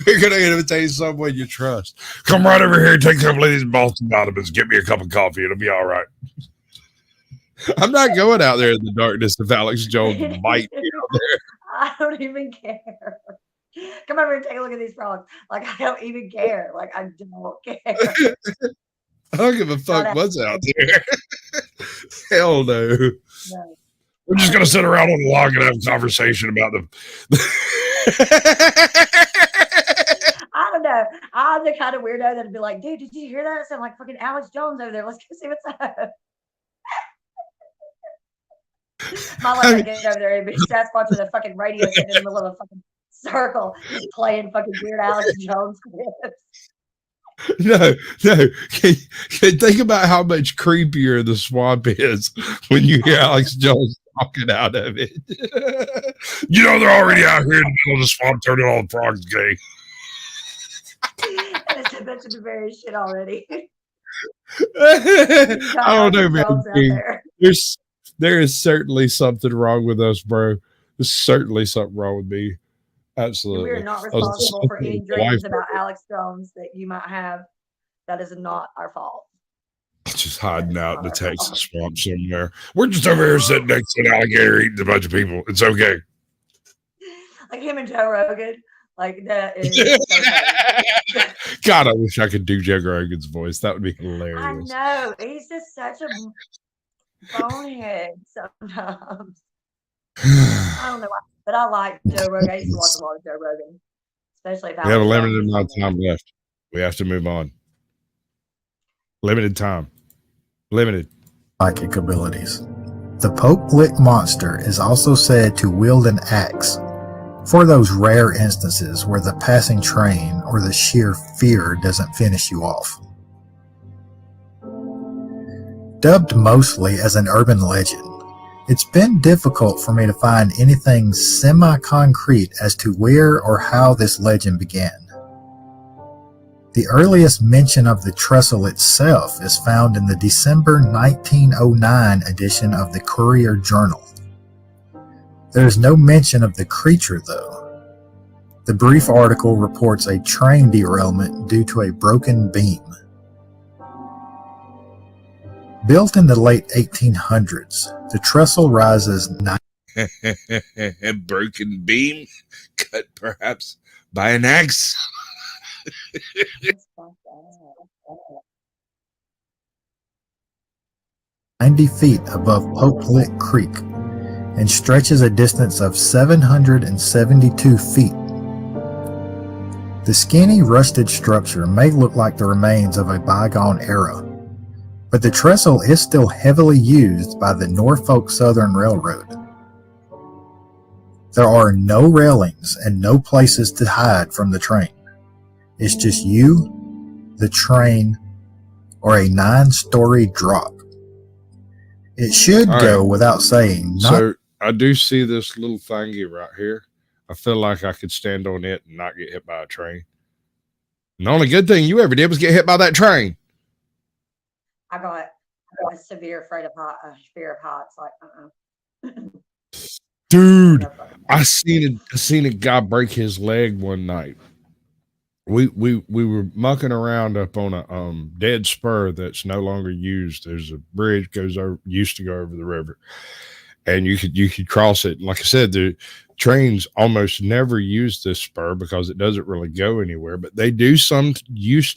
We're gonna imitate someone you trust. Come right over here and take a couple of these Boston vitamins. Get me a cup of coffee. It'll be all right. I'm not going out there in the darkness if Alex Jones might be out there. I don't even care. Come over and take a look at these frogs. Like, I don't even care. Like, I don't care. I don't give a fuck what's out there. Hell no. No. We're just gonna sit around on the log and have a conversation about them. I don't know. I'm the kind of weirdo that'd be like, dude, did you hear that? It sounded like fucking Alex Jones over there. Let's go see what's up. My life would get over there and be Sasquatch with a fucking radio set in the middle of a fucking circle playing fucking weird Alex Jones clips. No. Can think about how much creepier the swamp is when you hear Alex Jones talking out of it. You know they're already out here in the middle of the swamp turning all the frogs gay. And it's a bunch of the various shit already. I don't know, man. There is certainly something wrong with us, bro. There's certainly something wrong with me. Absolutely. We're not responsible for any dreams about Alex Jones that you might have. That is not our fault. Just hiding out in the Texas swamp somewhere. We're just over here sitting next to an alligator eating a bunch of people. It's okay. Like him and Joe Rogan. Like that is so God, I wish I could do Joe Rogan's voice. That would be hilarious. I know. He's just such a bonehead sometimes. I don't know why, but I like Joe Rogan. I used to watch a lot of Joe Rogan, especially if we have a limited amount of time left. We have to move on. Limited time. Limited. Psychic abilities. The Pope Lick monster is also said to wield an axe for those rare instances where the passing train or the sheer fear doesn't finish you off. Dubbed mostly as an urban legend, it's been difficult for me to find anything semi-concrete as to where or how this legend began. The earliest mention of the trestle itself is found in the December 1909 edition of the Courier Journal. There is no mention of the creature, though. The brief article reports a train derailment due to a broken beam. Built in the late 1800s, the trestle rises A broken beam, cut perhaps by an axe. 90 feet above Pope Lick Creek and stretches a distance of 772 feet. The skinny, rusted structure may look like the remains of a bygone era, but the trestle is still heavily used by the Norfolk Southern Railroad. There are no railings and no places to hide from the train. It's just you, the train, or a 9-story drop. It should go without saying. So I do see this little thingy right here. I feel like I could stand on it and not get hit by a train. And the only good thing you ever did was get hit by that train. I got a severe fear of heights. Like, Dude, I seen a guy break his leg one night. We were mucking around up on a dead spur that's no longer used. There's a bridge used to go over the river, and you could cross it. Like I said, the trains almost never use this spur because it doesn't really go anywhere. But they used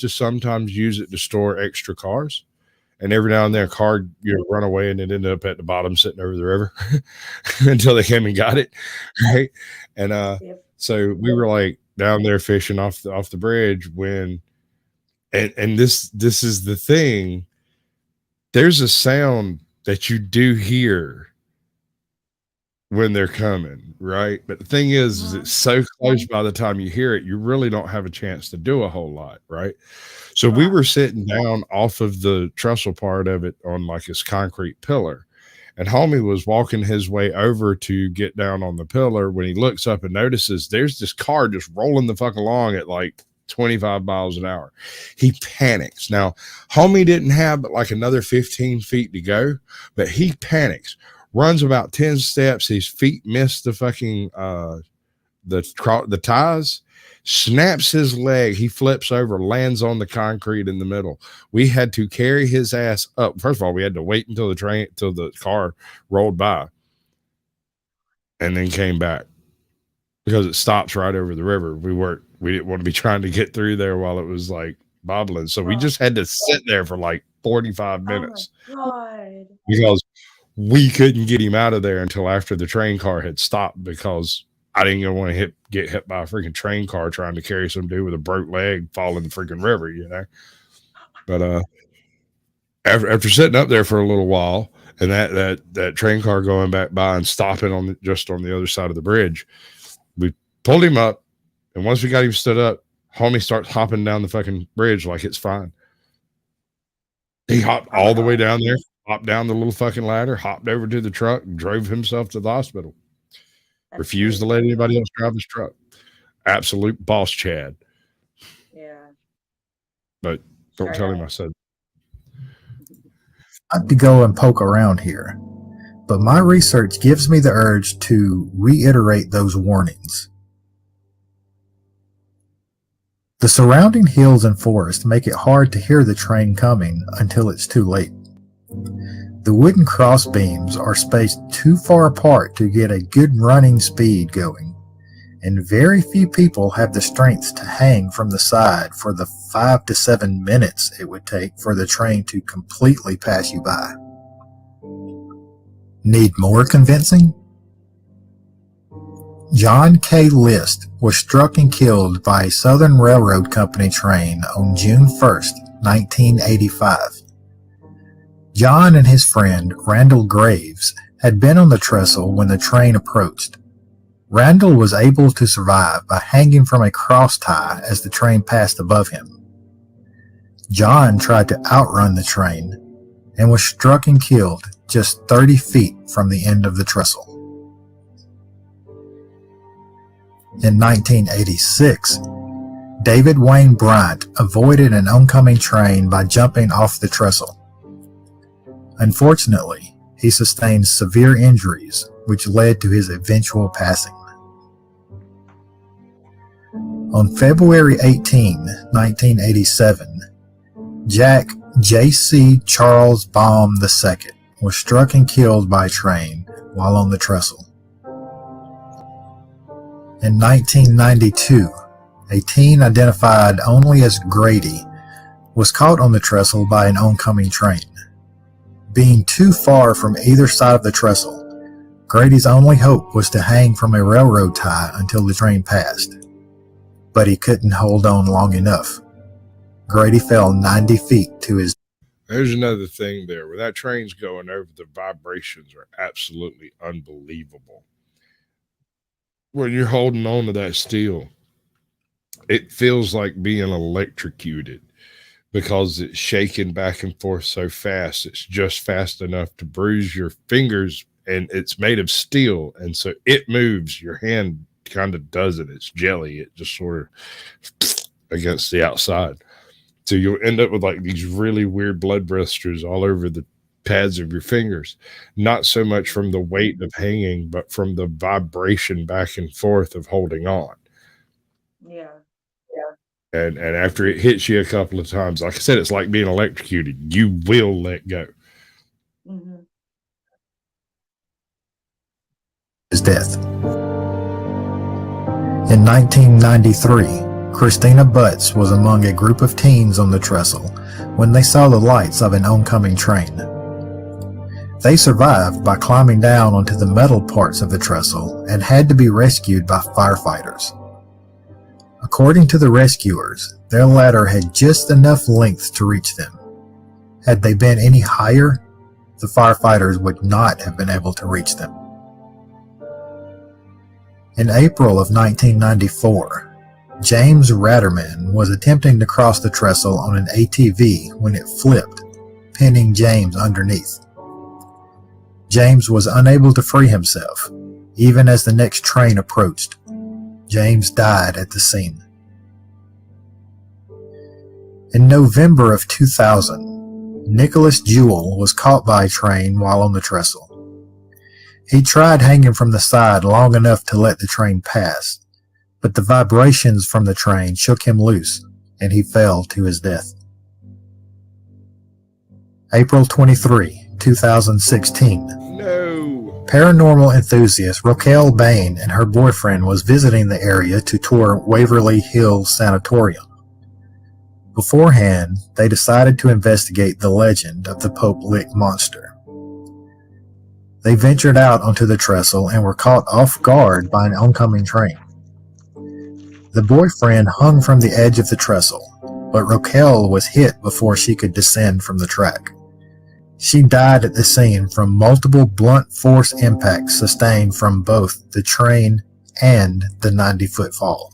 to sometimes use it to store extra cars. And every now and then a car run away and it ended up at the bottom sitting over the river until they came and got it. Right. And so we were like down there fishing off the bridge when and this is the thing. There's a sound that you do hear when they're coming, right? But the thing is it's so close by the time you hear it, you really don't have a chance to do a whole lot, right? So we were sitting down off of the trestle part of it on like this concrete pillar, and homie was walking his way over to get down on the pillar when he looks up and notices there's this car just rolling the fuck along at like 25 miles an hour. He panics. Now, homie didn't have but like another 15 feet to go, but he panics, runs about 10 steps. His feet miss the fucking the ties, snaps his leg. He flips over, lands on the concrete in the middle. We had to carry his ass up. First of all, we had to wait until the car rolled by, and then came back because it stops right over the river. We didn't want to be trying to get through there while it was like bobbling. So we just had to sit there for like 45 minutes because we couldn't get him out of there until after the train car had stopped, because I didn't want to get hit by a freaking train car trying to carry some dude with a broke leg fall in the freaking river, you know. But after sitting up there for a little while, and that train car going back by and stopping just on the other side of the bridge, we pulled him up, and once we got him stood up, homie starts hopping down the fucking bridge like it's fine. He hopped all the way down there, hopped down the little fucking ladder, hopped over to the truck, and drove himself to the hospital. Refused to let anybody else drive his truck. Absolute boss Chad. Yeah. But don't tell him I said. I like to go and poke around here, but my research gives me the urge to reiterate those warnings. The surrounding hills and forest make it hard to hear the train coming until it's too late. The wooden cross beams are spaced too far apart to get a good running speed going, and very few people have the strength to hang from the side for the 5 to 7 minutes it would take for the train to completely pass you by. Need more convincing? John K. List was struck and killed by a Southern Railroad Company train on June 1st, 1985. John and his friend Randall Graves had been on the trestle when the train approached. Randall was able to survive by hanging from a cross tie as the train passed above him. John tried to outrun the train and was struck and killed just 30 feet from the end of the trestle. In 1986, David Wayne Bryant avoided an oncoming train by jumping off the trestle. Unfortunately, he sustained severe injuries, which led to his eventual passing. On February 18, 1987, Jack J.C. Charles Baum II was struck and killed by a train while on the trestle. In 1992, a teen identified only as Grady was caught on the trestle by an oncoming train. Being too far from either side of the trestle, Grady's only hope was to hang from a railroad tie until the train passed. But he couldn't hold on long enough. Grady fell 90 feet to his... There's another thing there. Where that train's going over, the vibrations are absolutely unbelievable. When you're holding on to that steel, it feels like being electrocuted because it's shaking back and forth so fast. It's just fast enough to bruise your fingers, and it's made of steel. And so it moves. Your hand kind of does it. It's jelly. It just sort of against the outside. So you'll end up with like these really weird blood blisters all over the pads of your fingers, not so much from the weight of hanging, but from the vibration back and forth of holding on. Yeah. And after it hits you a couple of times, like I said, it's like being electrocuted. You will let go. Mm-hmm. His death. In 1993, Christina Butts was among a group of teens on the trestle when they saw the lights of an oncoming train. They survived by climbing down onto the metal parts of the trestle and had to be rescued by firefighters. According to the rescuers, their ladder had just enough length to reach them. Had they been any higher, the firefighters would not have been able to reach them. In April of 1994, James Ratterman was attempting to cross the trestle on an ATV when it flipped, pinning James underneath. James was unable to free himself, even as the next train approached. James died at the scene. In November of 2000, Nicholas Jewell was caught by a train while on the trestle. He tried hanging from the side long enough to let the train pass, but the vibrations from the train shook him loose, and he fell to his death. April 23, 2016. No. Paranormal enthusiast Raquel Bain and her boyfriend was visiting the area to tour Waverly Hills Sanatorium. Beforehand, they decided to investigate the legend of the Pope Lick monster. They ventured out onto the trestle and were caught off guard by an oncoming train. The boyfriend hung from the edge of the trestle, but Raquel was hit before she could descend from the track. She died at the scene from multiple blunt force impacts sustained from both the train and the 90-foot fall.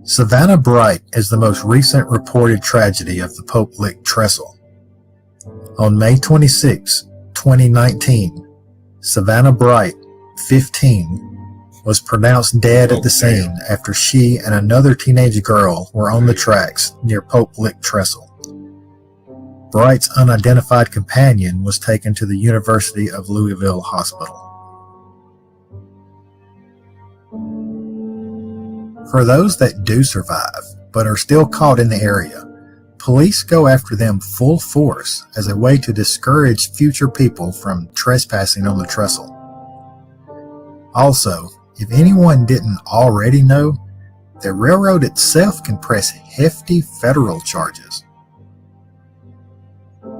Savannah Bright is the most recent reported tragedy of the Pope Lick Trestle. On May 26, 2019, Savannah Bright, 15, was pronounced dead at the scene after she and another teenage girl were on the tracks near Pope Lick Trestle. Bright's unidentified companion was taken to the University of Louisville Hospital. For those that do survive, but are still caught in the area, police go after them full force as a way to discourage future people from trespassing on the trestle. Also, if anyone didn't already know, the railroad itself can press hefty federal charges.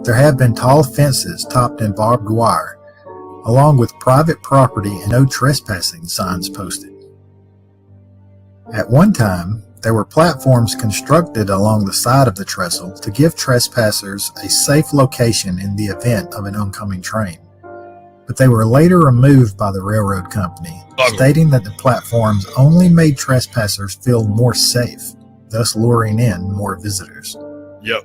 There have been tall fences topped in barbed wire, along with private property and no trespassing signs posted. At one time, there were platforms constructed along the side of the trestle to give trespassers a safe location in the event of an oncoming train, but they were later removed by the railroad company, stating that the platforms only made trespassers feel more safe, thus luring in more visitors. Yep.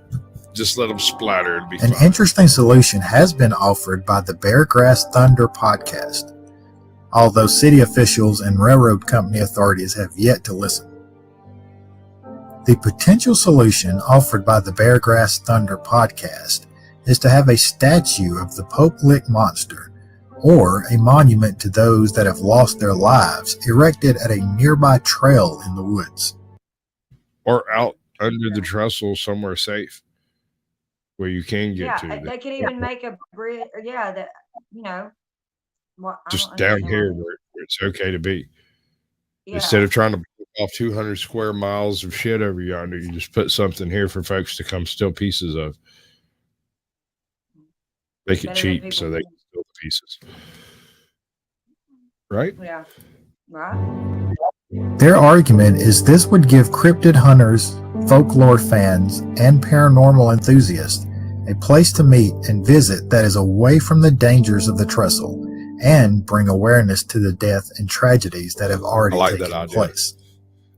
Just let them splatter and be An fine. interesting solution has been offered by the Beargrass Thunder podcast, although city officials and railroad company authorities have yet to listen. The potential solution offered by the Beargrass Thunder podcast is to have a statue of the Pope Lick monster or a monument to those that have lost their lives erected at a nearby trail in the woods. Or out under the trestle somewhere safe where you can get to. They could even make a bridge. That, you know. Well, just down here where it's okay to be. Yeah. Instead of trying to block off 200 square miles of shit over yonder, you just put something here for folks to come steal pieces of. Make it cheap so they can steal the pieces. Right? Yeah. Right. Their argument is this would give cryptid hunters, folklore fans, and paranormal enthusiasts a place to meet and visit that is away from the dangers of the trestle and bring awareness to the death and tragedies that have already taken place.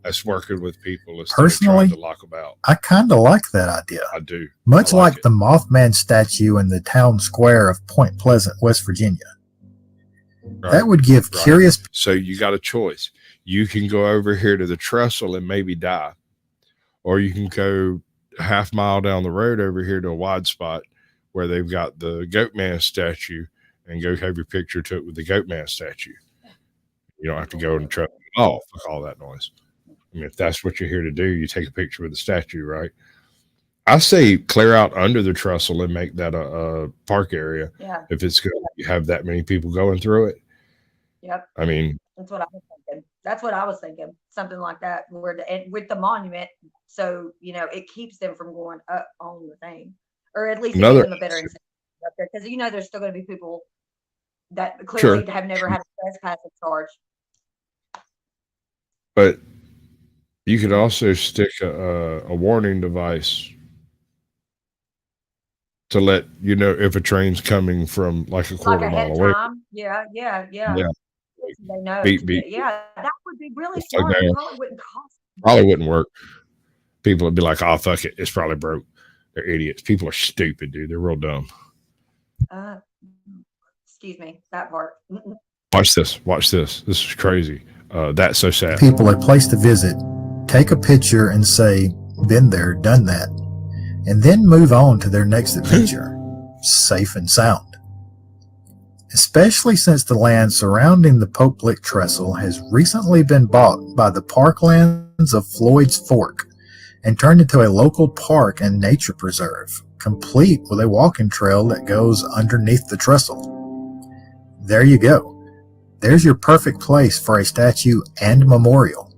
That's working with people. Personally, to lock them out. I kind of like that idea. I do. Much like the Mothman statue in the town square of Point Pleasant, West Virginia. Right. That would give curious... So you got a choice. You can go over here to the trestle and maybe die. Or you can go a half mile down the road over here to a wide spot where they've got the Goatman statue and go have your picture took with the Goatman statue. You don't have to go and try. Oh, fuck all that noise. I mean, if that's what you're here to do, you take a picture with the statue, right? I say clear out under the trestle and make that a park area. Yeah. If it's going to have that many people going through it. Yep. I mean, that's what I was thinking. That's what I was thinking. Something like that, where with the monument, so you know it keeps them from going up on the thing, or at least it gives them a better incentive up there, because you know there's still going to be people that clearly have never had a trespassing charge. But you could also stick a warning device to let you know if a train's coming from like a quarter mile away. Yeah. They know. Beep, beep. Yeah, that would be really smart. It probably wouldn't cost. Probably wouldn't work. People would be like, "Oh, fuck it, it's probably broke." They're idiots. People are stupid, dude. They're real dumb. Excuse me, that part. Watch this. Watch this. This is crazy. That's so sad. People a place to visit, take a picture and say, "Been there, done that," and then move on to their next adventure, safe and sound. especially since the land surrounding the Pope Lick Trestle has recently been bought by the parklands of Floyd's Fork and turned into a local park and nature preserve, complete with a walking trail that goes underneath the trestle. There you go. There's your perfect place for a statue and memorial.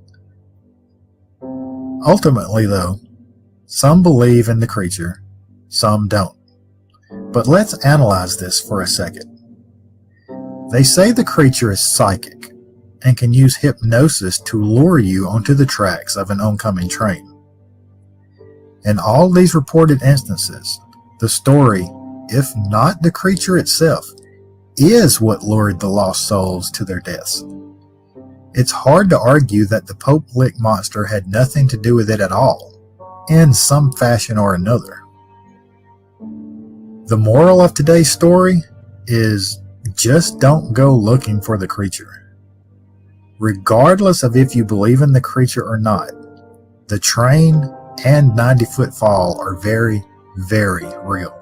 Ultimately, though, some believe in the creature, some don't. But let's analyze this for a second. They say the creature is psychic and can use hypnosis to lure you onto the tracks of an oncoming train. In all these reported instances, the story, if not the creature itself, is what lured the lost souls to their deaths. It's hard to argue that the Pope Lick monster had nothing to do with it at all, in some fashion or another. The moral of today's story is just don't go looking for the creature. Regardless of if you believe in the creature or not, the train and 90-foot fall are very, very real.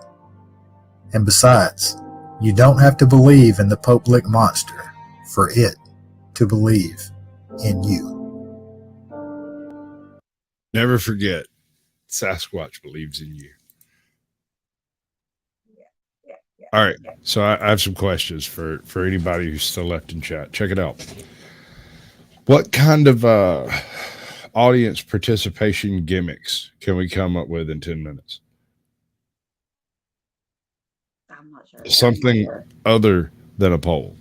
And besides, you don't have to believe in the Pope Lick monster for it to believe in you. Never forget, Sasquatch believes in you. All right, so I have some questions for anybody who's still left in chat. Check it out. What kind of audience participation gimmicks can we come up with in 10 minutes? I'm not sure. Something other than a poll.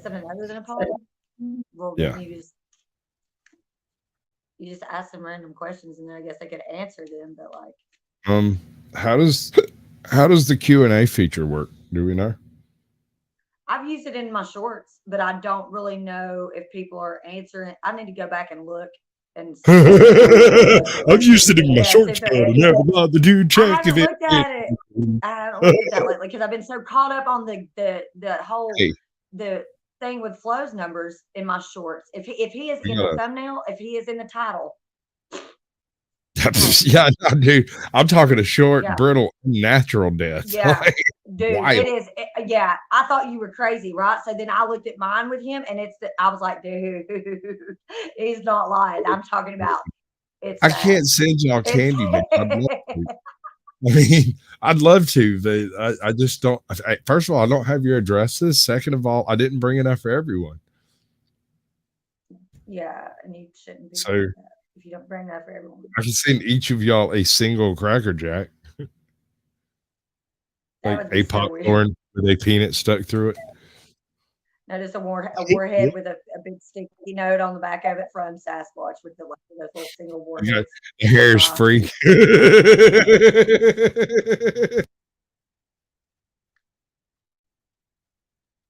Something other than a poll? Well, Yeah. you just ask them random questions, and then I guess they could answer them. But like, How does the Q&A feature work? Do we know? I've used it in my shorts, but I don't really know if people are answering. I need to go back and look and see. I've used it in my shorts, but I never bothered to I check if haven't it. looked at it. I haven't looked at that lately because I've been so caught up on the whole the thing with Flo's numbers in my shorts. If he is in the thumbnail, if he is in the title. Yeah, dude. I'm talking a short, brittle, natural death. Yeah, Like, dude, wild. it is. Yeah, I thought you were crazy, right? So then I looked at mine with him, and I was like, dude, he's not lying. I'm talking about. I can't send y'all candy, man. I'd love to. I mean, I'd love to, but I just don't. First of all, I don't have your addresses. Second of all, I didn't bring enough for everyone. Yeah, and you shouldn't be. So doing that if you don't bring that for everyone. I can send each of y'all a single Cracker Jack. Like a popcorn with a peanut stuck through it. No, just a warhead with a big sticky note on the back of it from Sasquatch with those little single warheads. The hair's free.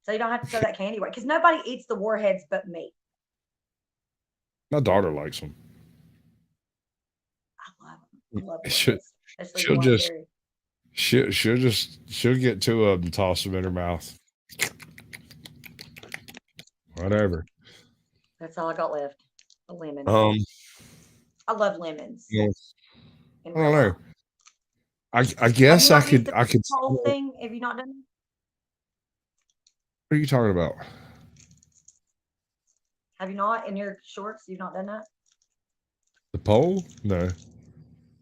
So you don't have to throw that candy away because nobody eats the warheads but me. My daughter likes them. I love them. She'll get two of them and toss them in her mouth. Whatever. That's all I got left. A lemon. I love lemons. Yeah. I don't know. I guess I could. Whole thing. Have you not done it? What are you talking about? Have you not in your shorts? You've not done that? The poll? No,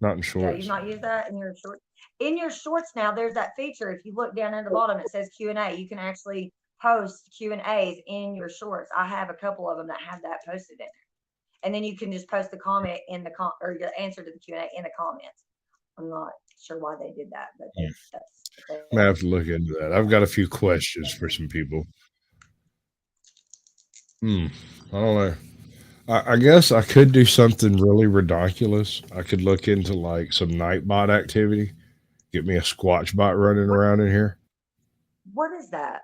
not in shorts. Yeah, you've not used that in your shorts. In your shorts now, there's that feature. If you look down at the bottom, it says Q&A. You can actually post Q&As in your shorts. I have a couple of them that have that posted in there. And then you can just post the comment in the or the answer to the Q&A in the comments. I'm not sure why they did that, but I'm gonna have to look into that. I've got a few questions for some people. I don't know. I guess I could do something really ridiculous. I could look into like some Nightbot activity. Get me a Squatch bot running around in here. What is that?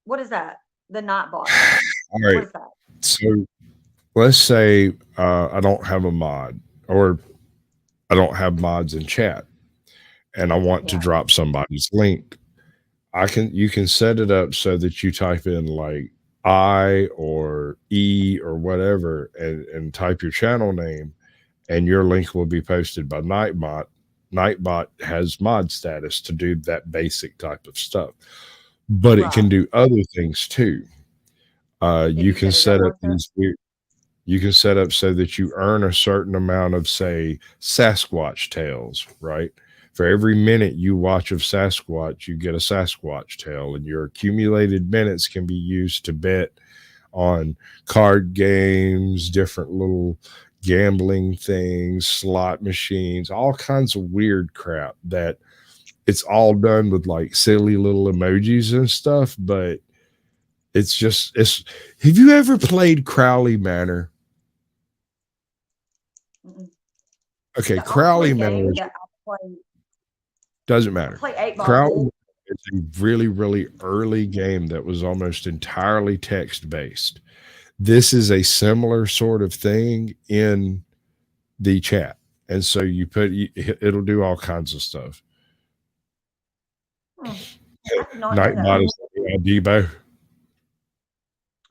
What is that? The Nightbot. All right. What is that? So let's say I don't have a mod or I don't have mods in chat and I want to drop somebody's link. You can set it up so that you type in like I or E or whatever and type your channel name and your link will be posted by Nightbot. Nightbot has mod status to do that basic type of stuff. but it can do other things too. You can set up you can set up so that you earn a certain amount of, say, Sasquatch tales, right? For every minute you watch of Sasquatch, you get a Sasquatch tale, and your accumulated minutes can be used to bet on card games, different little gambling things, slot machines, all kinds of weird crap that it's all done with like silly little emojis and stuff, but it's have you ever played Crowley Manor? Okay, Crowley Manor doesn't matter. Crowley is a really, really early game that was almost entirely text based. This is a similar sort of thing in the chat, and so it'll do all kinds of stuff. Nightbot is Debo.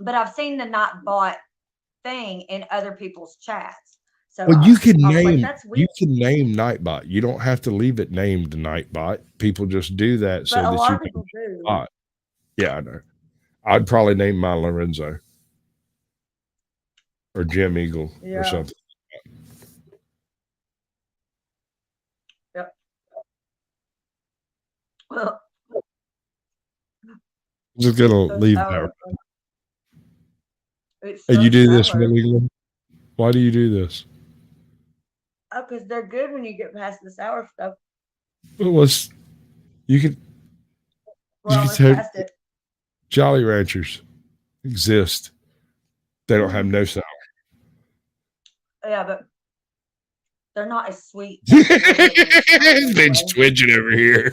But I've seen the Nightbot thing in other people's chats. So well, you can name Nightbot. You don't have to leave it named Nightbot. People just do that so that you can do. Yeah, I know. I'd probably name mine Lorenzo or Jim Eagle or something. Yep. Well, I'm just gonna leave that. And you do this, Millie? Why do you do this? Oh, because they're good when you get past the sour stuff. You can past it. Jolly Ranchers exist. They don't have no sour. Yeah, but they're not as sweet. Ben's twitching over here.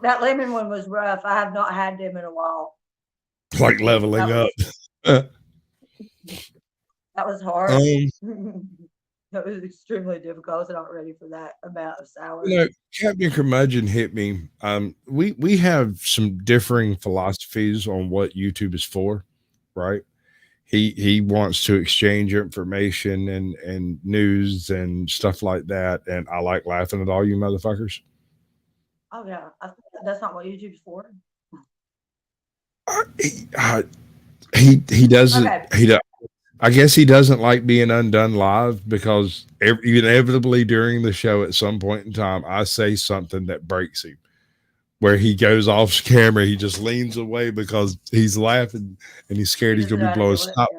That lemon one was rough. I have not had them in a while. Like leveling up. That was hard. That was extremely difficult. I was not ready for that amount of sour. Captain Curmudgeon hit me. We have some differing philosophies on what YouTube is for, right? He wants to exchange information and news and stuff like that, and I like laughing at all you motherfuckers. Oh yeah, that's not what YouTube's for. He doesn't. Okay. I guess he doesn't like being undone live because inevitably during the show at some point in time, I say something that breaks him, where he goes off camera. He just leans away because he's laughing and he's scared he's going to be blowing stop.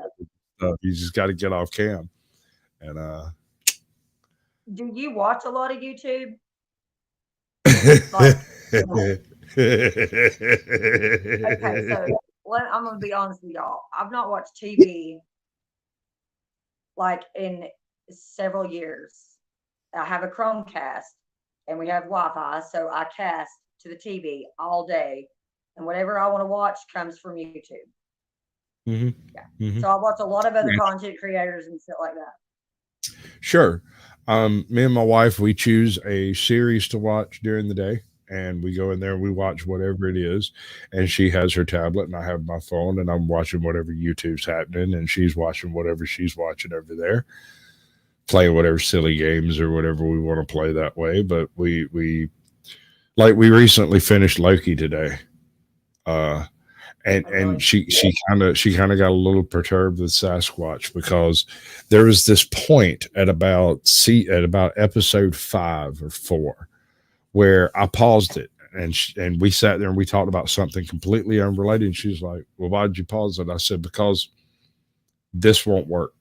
He's just got to get off cam. And do you watch a lot of YouTube? Okay, so I'm going to be honest with y'all. I've not watched TV like in several years. I have a Chromecast and we have Wi-Fi, so I cast to the TV all day, and whatever I want to watch comes from YouTube. Mm-hmm. Yeah. Mm-hmm. So I watch a lot of other content creators and stuff like that. Sure. Me and my wife, we choose a series to watch during the day, and we go in there and we watch whatever it is. And she has her tablet and I have my phone, and I'm watching whatever YouTube's happening, and she's watching whatever she's watching over there, playing whatever silly games or whatever we want to play that way. But we recently finished Loki today. And she kind of got a little perturbed with Sasquatch because there was this point at about episode 5 or 4 where I paused it and we sat there and we talked about something completely unrelated. And she's like, "Well, why did you pause it?" I said, "Because this won't work."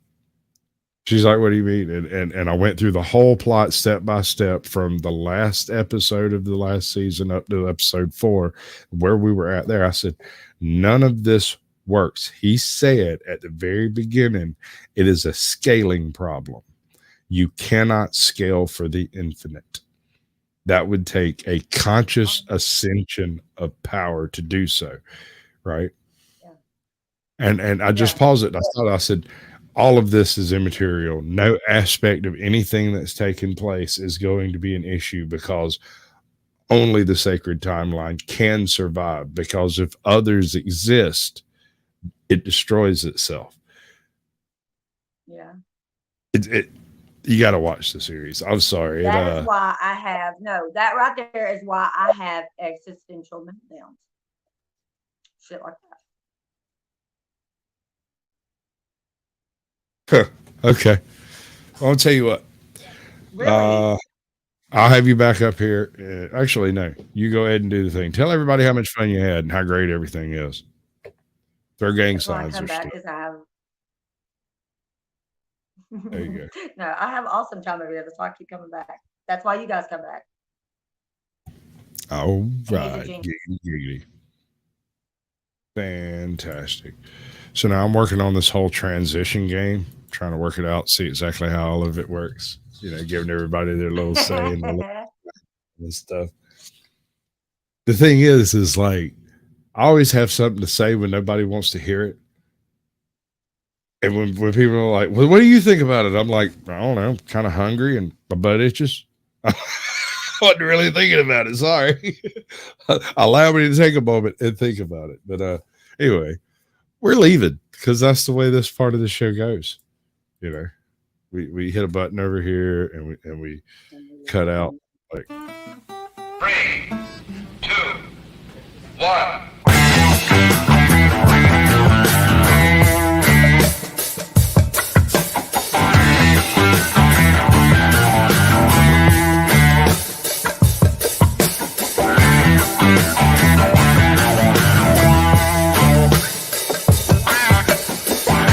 She's like, "What do you mean?" And I went through the whole plot step by step from the last episode of the last season up to episode 4, where we were at there. I said, none of this works. He said at the very beginning, it is a scaling problem. You cannot scale for the infinite. That would take a conscious ascension of power to do so, right? Yeah. And I just paused it. I said, all of this is immaterial. No aspect of anything that's taken place is going to be an issue because only the sacred timeline can survive, because if others exist, it destroys itself. Yeah. You got to watch the series. I'm sorry. That is why I have that right there is why I have existential meltdowns. Shit like that. Okay. Well, I'll tell you what. Really? I'll have you back up here. Actually, no. You go ahead and do the thing. Tell everybody how much fun you had and how great everything is. Throw gang signs or stuff. I have. There you go. No, I have awesome time over there. That's why I keep coming back. That's why you guys come back. All right. Giggity. Fantastic. So now I'm working on this whole transition game, trying to work it out, see exactly how all of it works. You know, giving everybody their little say and stuff. The thing is like, I always have something to say when nobody wants to hear it. And when people are like, well, what do you think about it? I'm like, I don't know, I'm kind of hungry and my butt itches. I wasn't really thinking about it. Sorry. Allow me to take a moment and think about it. But anyway, we're leaving because that's the way this part of the show goes. You know, we hit a button over here and we cut out like 3, 2, 1.